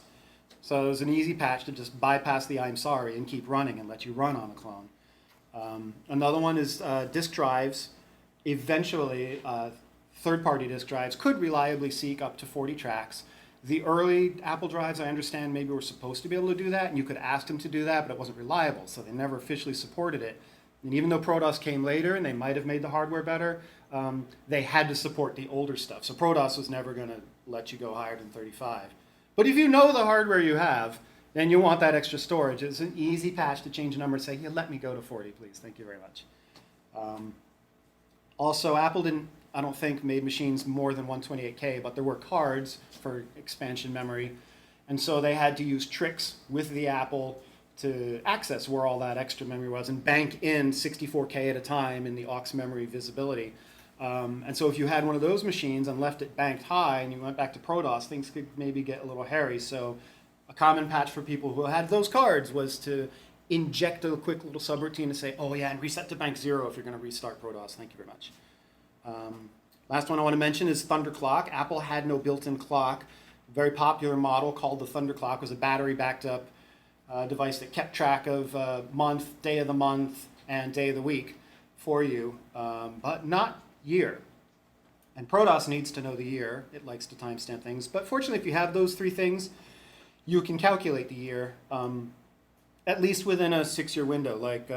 Speaker 2: So it was an easy patch to just bypass the I'm sorry and keep running and let you run on a clone. Another one is disk drives. Eventually, third-party disk drives could reliably seek up to 40 tracks. The early Apple drives, I understand, maybe were supposed to be able to do that, and you could ask them to do that, but it wasn't reliable, so they never officially supported it. And even though ProDOS came later, and they might have made the hardware better, they had to support the older stuff. So ProDOS was never going to let you go higher than 35. But if you know the hardware you have, then you want that extra storage. It's an easy patch to change a number and say, yeah, let me go to 40, please. Thank you very much. Also, Apple didn't, I don't think, made machines more than 128K, but there were cards for expansion memory. And so they had to use tricks with the Apple to access where all that extra memory was and bank in 64K at a time in the aux memory visibility. And so if you had one of those machines and left it banked high and you went back to ProDOS, things could maybe get a little hairy. So a common patch for people who had those cards was to inject a quick little subroutine to say, oh yeah, and reset to bank 0 if you're going to restart ProDOS. Thank you very much. Last one I want to mention is Thunderclock. Apple had no built-in clock. A very popular model called the Thunderclock was a battery backed up device that kept track of month, day of the month, and day of the week for you, but not year. And ProDOS needs to know the year. It likes to timestamp things. But fortunately, if you have those three things, you can calculate the year, at least within a 6-year window. Like,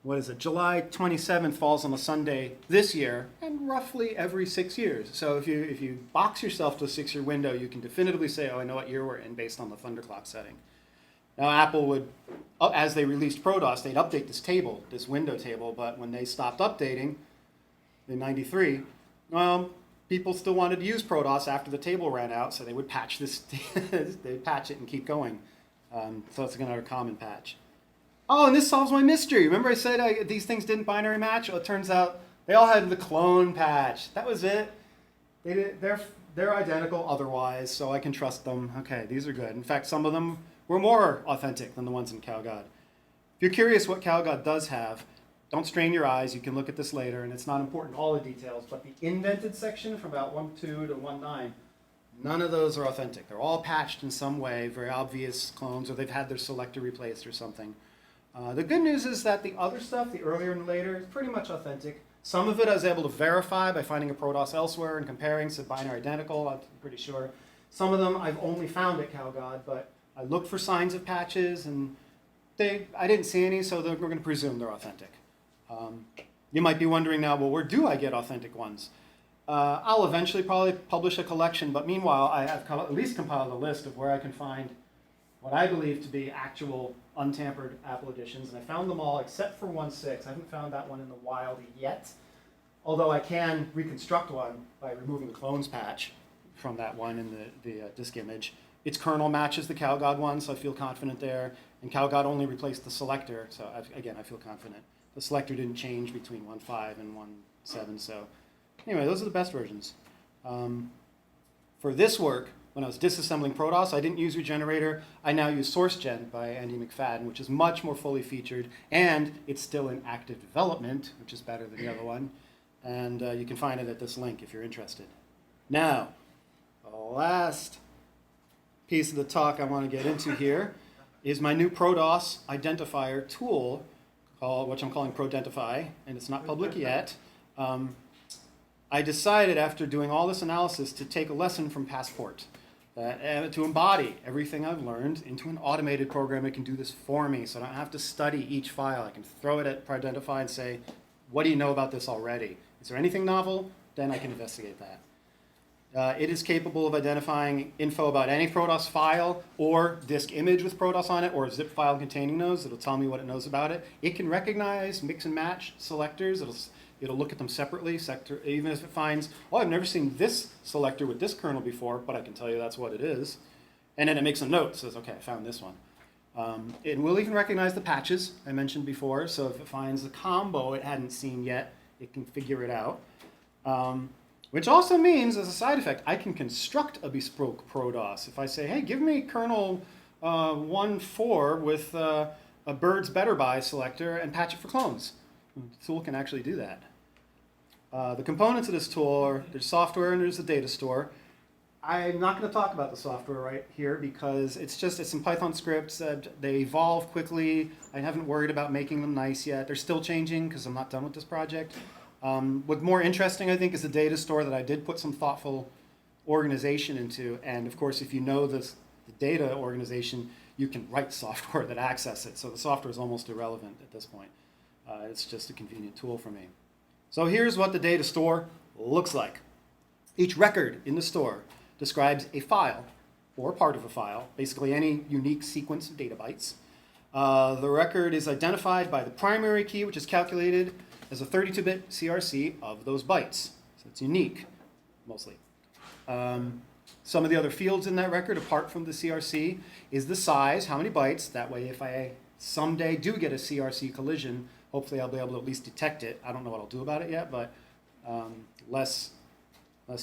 Speaker 2: what is it? July 27th falls on a Sunday this year, and roughly every 6 years. So if you box yourself to a 6-year window, you can definitively say, oh, I know what year we're in based on the Thunderclock setting. Now, Apple would, as they released ProDOS, they'd update this table, this window table, but when they stopped updating in 93, well, people still wanted to use ProDOS after the table ran out, so they would patch this, they'd patch it and keep going. So it's another common patch. Oh, and this solves my mystery. Remember I said these things didn't binary match? Well, it turns out they all had the clone patch. That was it. They're identical otherwise, so I can trust them. Okay, these are good. In fact, some of them were more authentic than the ones in CalGod. If you're curious what CalGod does have, don't strain your eyes. You can look at this later, and it's not important, all the details, but the invented section from about 1.2 to 1.9, none of those are authentic. They're all patched in some way, very obvious clones, or they've had their selector replaced or something. The good news is that the other stuff, the earlier and later, is pretty much authentic. Some of it I was able to verify by finding a ProDOS elsewhere and comparing, so binary identical, I'm pretty sure. Some of them I've only found at CalGod, but I looked for signs of patches, and I didn't see any, so we're going to presume they're authentic. You might be wondering now, well, where do I get authentic ones? I'll eventually probably publish a collection, but meanwhile, I have at least compiled a list of where I can find what I believe to be actual untampered Apple editions, and I found them all except for 1.6. I haven't found that one in the wild yet, although I can reconstruct one by removing the clones patch from that one in the disk image. Its kernel matches the CalGod one, so I feel confident there, and CalGod only replaced the selector, so again, I feel confident. The selector didn't change between 1.5 and 1.7, so anyway, those are the best versions. For this work, when I was disassembling ProDOS, I didn't use Regenerator. I now use SourceGen by Andy McFadden, which is much more fully featured, and it's still in active development, which is better than the other one. And you can find it at this link if you're interested. Now, the last piece of the talk I want to get into here is my new ProDOS identifier tool, which I'm calling Proentify, and it's not public yet. I decided after doing all this analysis to take a lesson from Passport, to embody everything I've learned into an automated program that can do this for me, so I don't have to study each file. I can throw it at Proentify and say, what do you know about this already? Is there anything novel? Then I can investigate that. It is capable of identifying info about any ProDOS file or disk image with ProDOS on it or a zip file containing those. It'll tell me what it knows about it. It can recognize mix and match selectors. It'll look at them separately, even if it finds, oh, I've never seen this selector with this kernel before, but I can tell you that's what it is. And then it makes a note, says, okay, I found this one. It will even recognize the patches I mentioned before, so if it finds a combo it hadn't seen yet, it can figure it out. Which also means, as a side effect, I can construct a bespoke ProDOS. If I say, hey, give me kernel 1.4 with a bird's better by selector and patch it for clones. The tool can actually do that. The components of this tool are there's software and there's the data store. I'm not going to talk about the software right here because it's some Python scripts that they evolve quickly. I haven't worried about making them nice yet. They're still changing because I'm not done with this project. What's more interesting, I think, is the data store that I did put some thoughtful organization into. And of course, if you know the data organization, you can write software that access it. So the software is almost irrelevant at this point. It's just a convenient tool for me. So here's what the data store looks like. Each record in the store describes a file or part of a file, basically any unique sequence of data bytes. The record is identified by the primary key, which is calculated as a 32-bit CRC of those bytes. So it's unique, mostly. Some of the other fields in that record, apart from the CRC, is the size, how many bytes. That way, if I someday do get a CRC collision, hopefully I'll be able to at least detect it. I don't know what I'll do about it yet, but less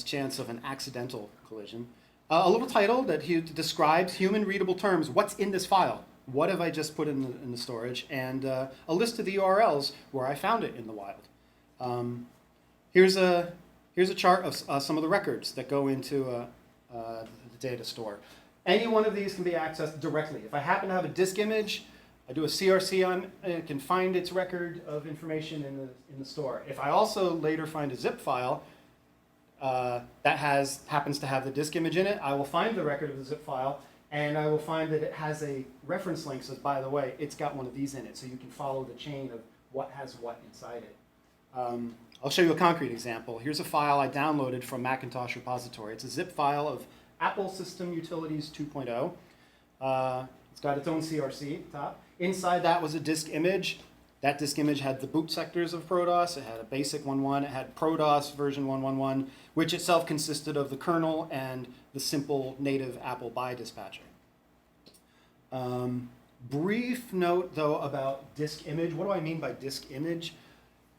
Speaker 2: chance of an accidental collision. A little title that describes human readable terms. What's in this file? What have I just put in the storage? And a list of the URLs where I found it in the wild. Here's a chart of some of the records that go into the data store. Any one of these can be accessed directly. If I happen to have a disk image, I do a CRC on it, it can find its record of information in the store. If I also later find a zip file that happens to have the disk image in it, I will find the record of the zip file, and I will find that it has a reference link that says, by the way, it's got one of these in it, so you can follow the chain of what has what inside it. I'll show you a concrete example. Here's a file I downloaded from Macintosh repository. It's a zip file of Apple System Utilities 2.0. It's got its own CRC at the top. Inside that was a disk image. That disk image had the boot sectors of ProDOS. It had a basic 1.1. It had ProDOS version 1.1.1, which itself consisted of the kernel and the simple native Apple BY dispatcher. Brief note, though, about disk image. What do I mean by disk image?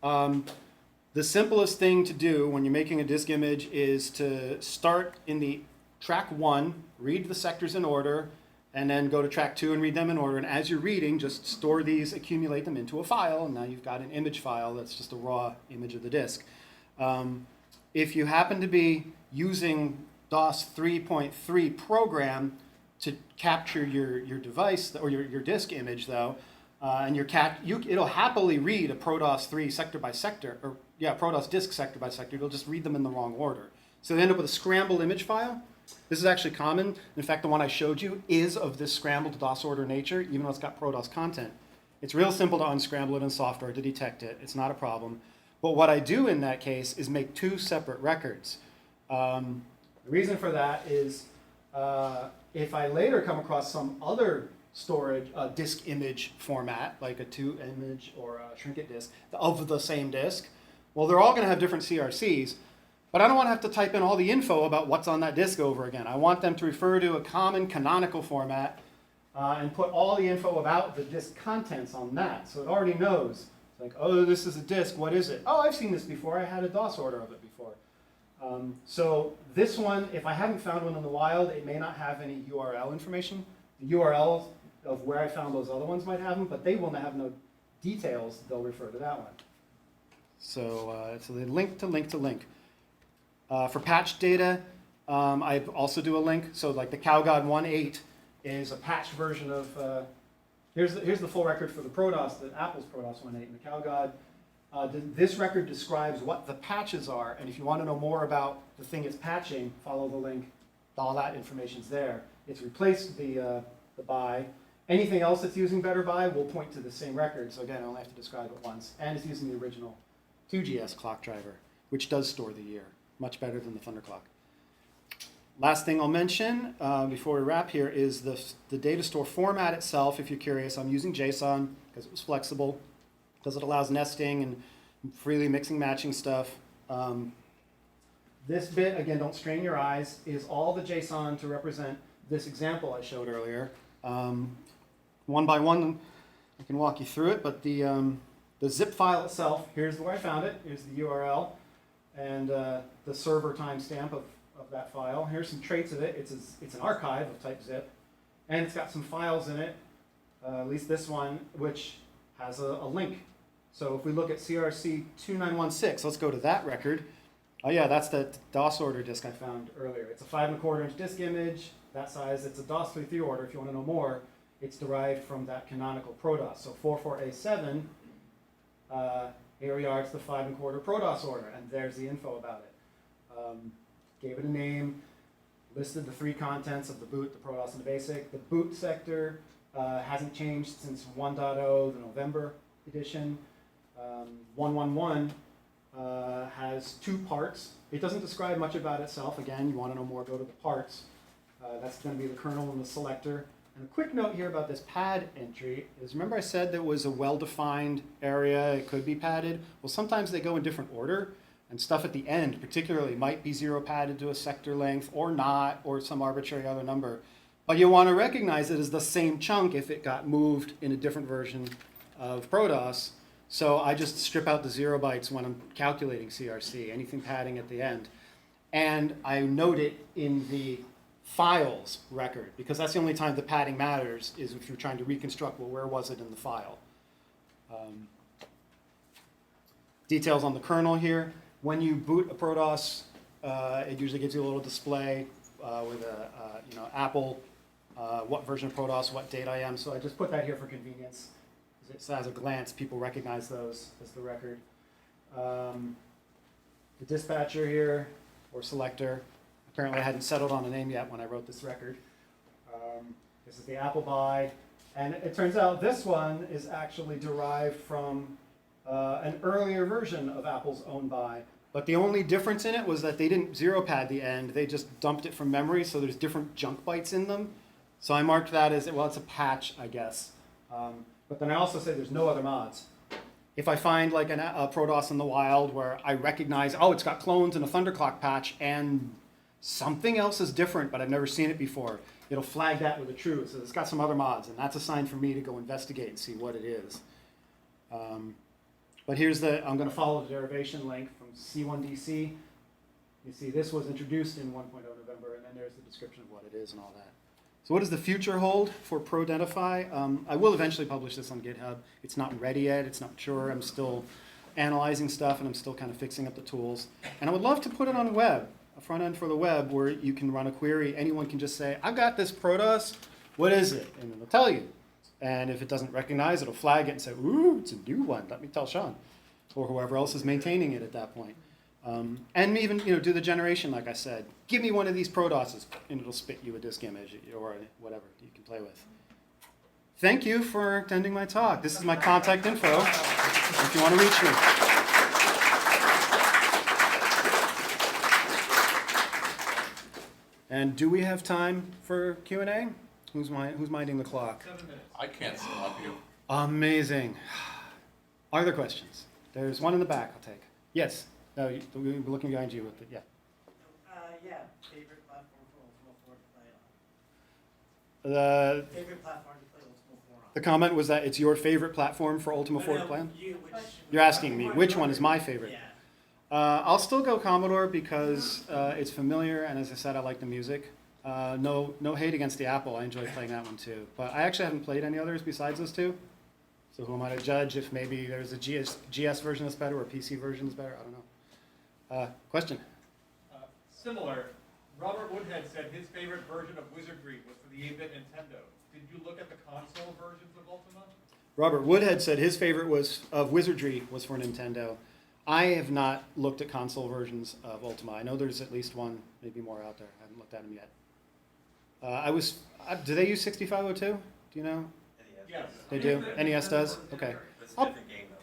Speaker 2: The simplest thing to do when you're making a disk image is to start in the track 1, read the sectors in order, and then go to track 2 and read them in order. And as you're reading, just store these, accumulate them into a file, and now you've got an image file that's just a raw image of the disk. If you happen to be using DOS 3.3 program to capture your device or your disk image, though, and it'll happily read a ProDOS 3 sector by sector, or ProDOS disk sector by sector. It'll just read them in the wrong order. So they end up with a scrambled image file. This is actually common. In fact, the one I showed you is of this scrambled DOS order nature, even though it's got ProDOS content. It's real simple to unscramble it in software to detect it. It's not a problem. But what I do in that case is make 2 separate records. The reason for that is if I later come across some other storage disk image format, like a 2 image or a Trinket disk of the same disk, well, they're all going to have different CRCs. But I don't want to have to type in all the info about what's on that disk over again. I want them to refer to a common canonical format and put all the info about the disk contents on that. So it already knows. It's like, oh, this is a disk. What is it? Oh, I've seen this before. I had a DOS order of it before. So this one, if I haven't found one in the wild, it may not have any URL information. The URLs of where I found those other ones might have them, but they will have no details. They'll refer to that one. So they link to link to link. For patch data, I also do a link. So like the CowGod 1.8 is a patched version of, here's the full record for the ProDOS, the Apple's ProDOS 1.8. And the CowGod, this record describes what the patches are. And if you want to know more about the thing it's patching, follow the link. All that information's there. It's replaced the BY. Anything else that's using better BY will point to the same record. So again, I only have to describe it once. And it's using the original 2GS clock driver, which does store the year. Much better than the Thunderclock. Last thing I'll mention before we wrap here is the data store format itself. If you're curious, I'm using JSON because it was flexible, because it allows nesting and freely mixing, matching stuff. This bit, again, don't strain your eyes, is all the JSON to represent this example I showed earlier. One by one, I can walk you through it, but the zip file itself, here's where I found it. Here's the URL and the server timestamp of that file. Here's some traits of it. It's an archive of type zip. And it's got some files in it, at least this one, which has a link. So if we look at CRC 2916, let's go to that record. Oh yeah, that's the DOS order disk I found earlier. It's a 5¼ inch disk image, that size. It's a DOS 3.3 order. If you want to know more, it's derived from that canonical ProDOS. So 44A7, here we are, it's the 5¼ ProDOS order, and there's the info about it. Gave it a name, listed the 3 contents of the boot, the ProDOS, and the basic. The boot sector hasn't changed since 1.0, the November edition. 1.1.1 has 2 parts. It doesn't describe much about itself. Again, you want to know more, go to the parts. That's going to be the kernel and the selector. And a quick note here about this pad entry is, remember I said there was a well-defined area, it could be padded? Well, sometimes they go in different order, and stuff at the end particularly might be 0 padded to a sector length or not, or some arbitrary other number. But you want to recognize it as the same chunk if it got moved in a different version of ProDOS. So I just strip out the 0 bytes when I'm calculating CRC, anything padding at the end. And I note it in the files record, because that's the only time the padding matters, is if you're trying to reconstruct, well, where was it in the file? Details on the kernel here. When you boot a ProDOS, it usually gives you a little display with a Apple, what version of ProDOS, what date I am. So I just put that here for convenience. So as a glance, people recognize those as the record. The dispatcher here, or selector. Apparently I hadn't settled on a name yet when I wrote this record. This is the Apple buy. And it turns out this one is actually derived from an earlier version of Apple's own buy. But the only difference in it was that they didn't 0 pad the end. They just dumped it from memory, so there's different junk bytes in them. So I marked that as, well, it's a patch, I guess. But then I also say there's no other mods. If I find like a ProDOS in the wild where I recognize, oh, it's got clones and a thunderclock patch and something else is different, but I've never seen it before, it'll flag that with a true. So it's got some other mods, and that's a sign for me to go investigate and see what it is. But here's I'm going to follow the derivation link from C1DC. You see this was introduced in 1.0 November, and then there's the description of what it is and all that. So what does the future hold for Proentify? I will eventually publish this on GitHub. It's not ready yet. It's not mature. I'm still analyzing stuff, and I'm still kind of fixing up the tools. And I would love to put it on web, a front end for the web, where you can run a query. Anyone can just say, I've got this ProDOS. What is it? And it'll tell you. And if it doesn't recognize, it'll flag it and say, ooh, it's a new one. Let me tell Sean, or whoever else is maintaining it at that point. And even do the generation, like I said. Give me one of these ProDOSes, and it'll spit you a disk image or whatever you can play with. Thank you for attending my talk. This is my contact info if you want to reach me. And do we have time for Q&A? Who's minding the clock?
Speaker 4: 7 minutes.
Speaker 5: I can't stop you.
Speaker 2: Amazing. Are there questions? There's one in the back I'll take. Yes. No, we're looking behind you with it. Yeah.
Speaker 6: Yeah, favorite platform for Ultima 4 to play on. Favorite platform to play Ultima 4 on.
Speaker 2: The comment was that it's your favorite platform for Ultima 4 to play on? You're asking me which one is my favorite.
Speaker 6: Yeah.
Speaker 2: I'll still go Commodore because it's familiar, and as I said, I like the music. No hate against the Apple. I enjoy playing that one too. But I actually haven't played any others besides those two. So who am I to judge if maybe there's a GS version that's better or a PC version that's better? I don't know. Question?
Speaker 7: Similar. Robert Woodhead said his favorite version of Wizardry was for the 8-bit Nintendo. Did you look at the console versions of Ultima?
Speaker 2: Robert Woodhead said his favorite of Wizardry was for Nintendo. I have not looked at console versions of Ultima. I know there's at least one, maybe more out there. I haven't looked at them yet. Do they use 6502? Do you know?
Speaker 7: Yes.
Speaker 2: They do? NES does? Okay.
Speaker 5: It's a different game, though.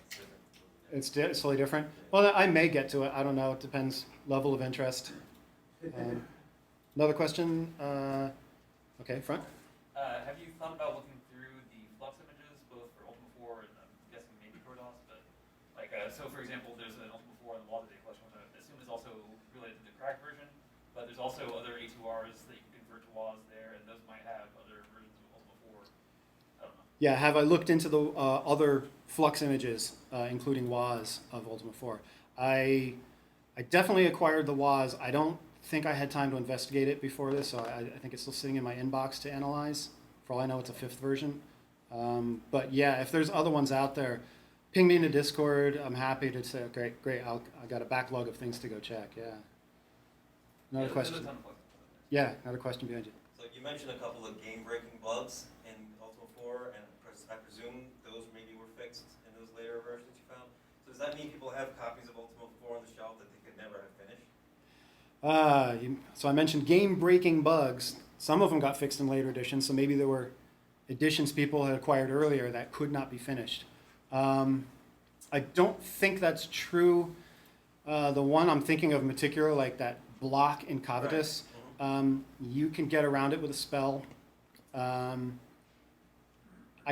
Speaker 5: It's different.
Speaker 2: It's slightly different? Well, I may get to it. I don't know. It depends. Level of interest. Another question? Okay, front.
Speaker 8: Have you thought about looking through the flux images, both for Ultima 4 and I'm guessing maybe ProDOS, but like, so for example, there's an Ultima 4 in the Law Today collection, which I assume is also related to the cracked version, but there's also other A2Rs that you can convert to WAS there, and those might have other versions of Ultima 4. I don't know.
Speaker 2: Yeah, have I looked into the other flux images, including WAS of Ultima 4? I definitely acquired the WAS. I don't think I had time to investigate it before this, so I think it's still sitting in my inbox to analyze. For all I know, it's a 5th version. But yeah, if there's other ones out there, ping me in the Discord. I'm happy to say, okay, great. I got a backlog of things to go check. Yeah. Another
Speaker 8: Yeah,
Speaker 2: question.
Speaker 8: there's a ton of bugs.
Speaker 2: Yeah, another question behind you.
Speaker 5: So you mentioned a couple of game-breaking bugs in Ultima 4, and I presume those maybe were fixed in those later versions you found. So does that mean people have copies of Ultima 4 on the shelf that they could never have finished?
Speaker 2: So I mentioned game-breaking bugs. Some of them got fixed in later editions, so maybe there were editions people had acquired earlier that could not be finished. I don't think that's true. The one I'm thinking of in particular, like that block in Covetous, you can get around it with a spell. I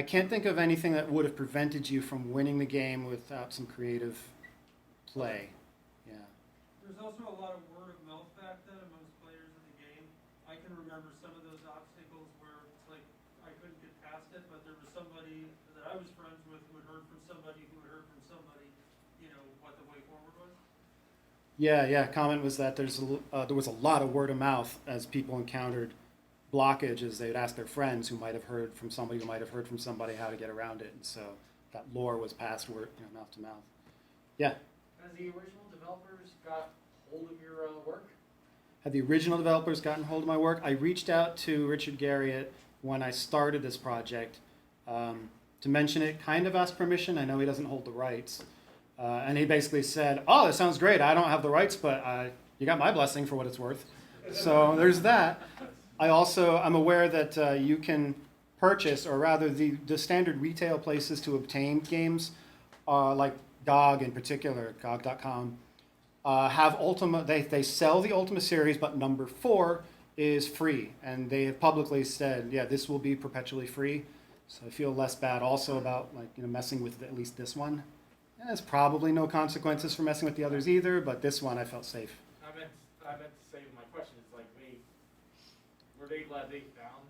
Speaker 2: can't think of anything that would have prevented you from winning the game without some creative play. Yeah.
Speaker 9: There's also a lot of word of mouth back then amongst players in the game. I can remember some of those obstacles where it's like I couldn't get past it, but there was somebody that I was friends with who had heard from somebody who had heard from somebody, you know, what the way forward was.
Speaker 2: Yeah. Comment was that there was a lot of word of mouth as people encountered blockages. They'd ask their friends who might have heard from somebody how to get around it, and so that lore was passed word, mouth to mouth. Yeah.
Speaker 4: Has the original developers got hold of your work?
Speaker 2: Have the original developers gotten hold of my work? I reached out to Richard Garriott when I started this project to mention it, kind of asked permission. I know he doesn't hold the rights. And he basically said, oh, that sounds great. I don't have the rights, but you got my blessing for what it's worth. So there's that. I'm aware that you can purchase, or rather the standard retail places to obtain games, like GOG in particular, GOG.com, have Ultima. They sell the Ultima series, but number 4 is free. And they have publicly said, yeah, this will be perpetually free. So I feel less bad also about messing with at least this one. There's probably no consequences for messing with the others either, but this one I felt safe.
Speaker 10: I meant to say my question is like were they glad they found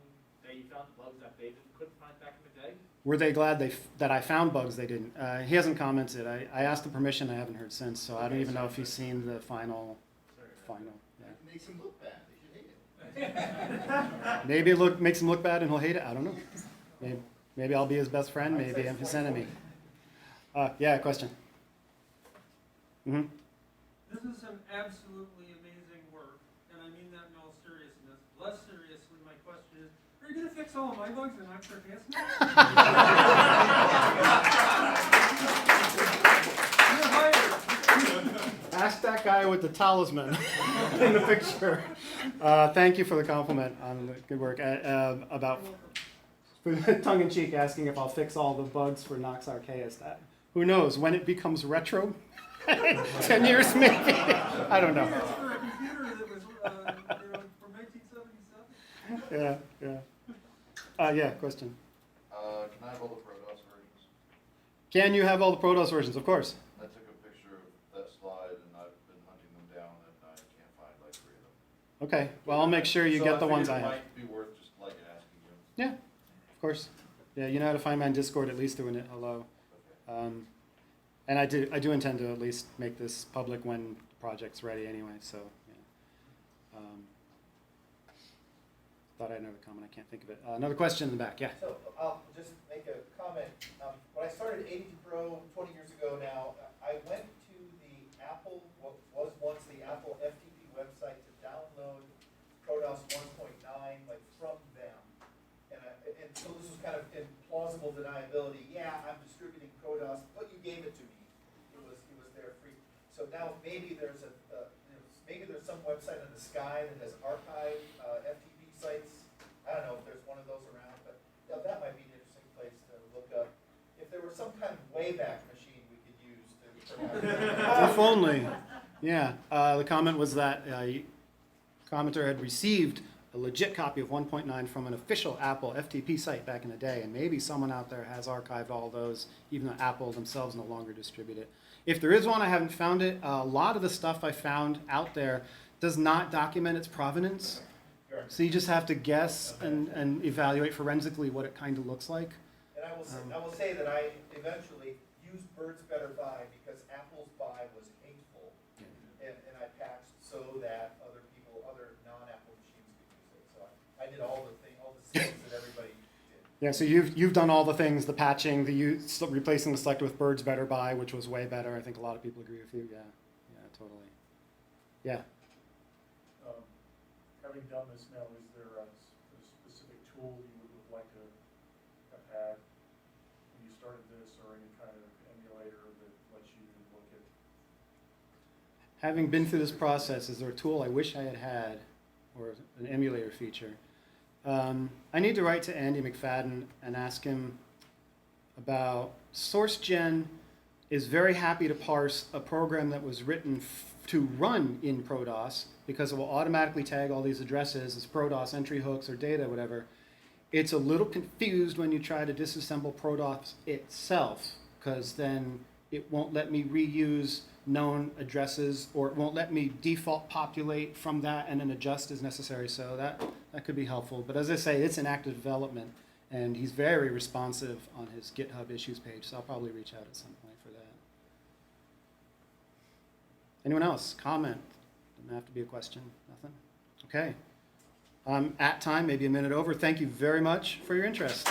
Speaker 10: bugs that they couldn't find back in the day?
Speaker 2: Were they glad that I found bugs they didn't? He hasn't commented. I asked the permission. I haven't heard since, so I don't even know if he's seen the final. Yeah.
Speaker 3: It makes him look bad, they should hate it.
Speaker 2: Maybe it makes him look bad and he'll hate it. I don't know. Maybe I'll be his best friend. Maybe I'm his enemy. Yeah, question. Mm-hmm.
Speaker 9: This is some absolutely amazing work, and I mean that in all seriousness. Less seriously, my question is, are you going to fix all of my bugs and I'm sarcastic? You're hired.
Speaker 2: Ask that guy with the talisman in the picture. Thank you for the compliment on the good work. About tongue-in-cheek asking if I'll fix all the bugs for Nox Archaeus. Who knows, when it becomes retro? 10 years maybe? I don't know.
Speaker 9: For a computer that was, from 1977.
Speaker 2: Yeah, question.
Speaker 3: Can I have all the ProDOS versions?
Speaker 2: Can you have all the ProDOS versions? Of course.
Speaker 3: I took a picture of that slide and I've been hunting them down and I can't find like 3 of them.
Speaker 2: Okay, well, I'll make sure you get the ones I have.
Speaker 3: It might be worth just like asking you.
Speaker 2: Yeah, of course. Yeah, you know how to find me on Discord, at least doing it. Hello. And I do intend to at least make this public when the project's ready anyway, so yeah. Thought I had another comment, I can't think of it. Another question in the back, yeah.
Speaker 3: So I'll just make a comment. When I started ADT Pro 20 years ago now, I went to the Apple, what was once the Apple FTP website to download ProDOS 1.9 like from them. And so this was kind of implausible deniability. Yeah, I'm distributing ProDOS, but you gave it to me. It was there free. So now maybe there's some website in the sky that has archive FTP sites. I don't know if there's one of those around, but that might be an interesting place to look up. If there were some kind of Wayback Machine we could use to.
Speaker 2: If only. Yeah, the comment was that commenter had received a legit copy of 1.9 from an official Apple FTP site back in the day, and maybe someone out there has archived all those, even though Apple themselves no longer distribute it. If there is one, I haven't found it. A lot of the stuff I found out there does not document its provenance, so you just have to guess and evaluate forensically what it kind of looks like.
Speaker 3: And I will say that I eventually used Bird's Better Buy because Apple's buy was hateful, and I patched so that other non-Apple machines could use it. So I did all the things that everybody
Speaker 2: Yeah, so you've done all the things, the patching, replacing the selector with birds better by, which was way better. I think a lot of people agree with you. Yeah, totally. Yeah.
Speaker 11: Having done this now, is there a specific tool you would have liked to have had when you started this, or any kind of emulator that lets you look at?
Speaker 2: Having been through this process, is there a tool I wish I had had, or an emulator feature? I need to write to Andy McFadden and ask him about SourceGen is very happy to parse a program that was written to run in ProDOS because it will automatically tag all these addresses as ProDOS entry hooks or data, whatever. It's a little confused when you try to disassemble ProDOS itself, because then it won't let me reuse known addresses, or it won't let me default populate from that and then adjust as necessary. So that could be helpful. But as I say, it's in active development, and he's very responsive on his GitHub issues page, so I'll probably reach out at some point for that. Anyone else? Comment? Doesn't have to be a question. Nothing? Okay. At time, maybe a minute over. Thank you very much for your interest.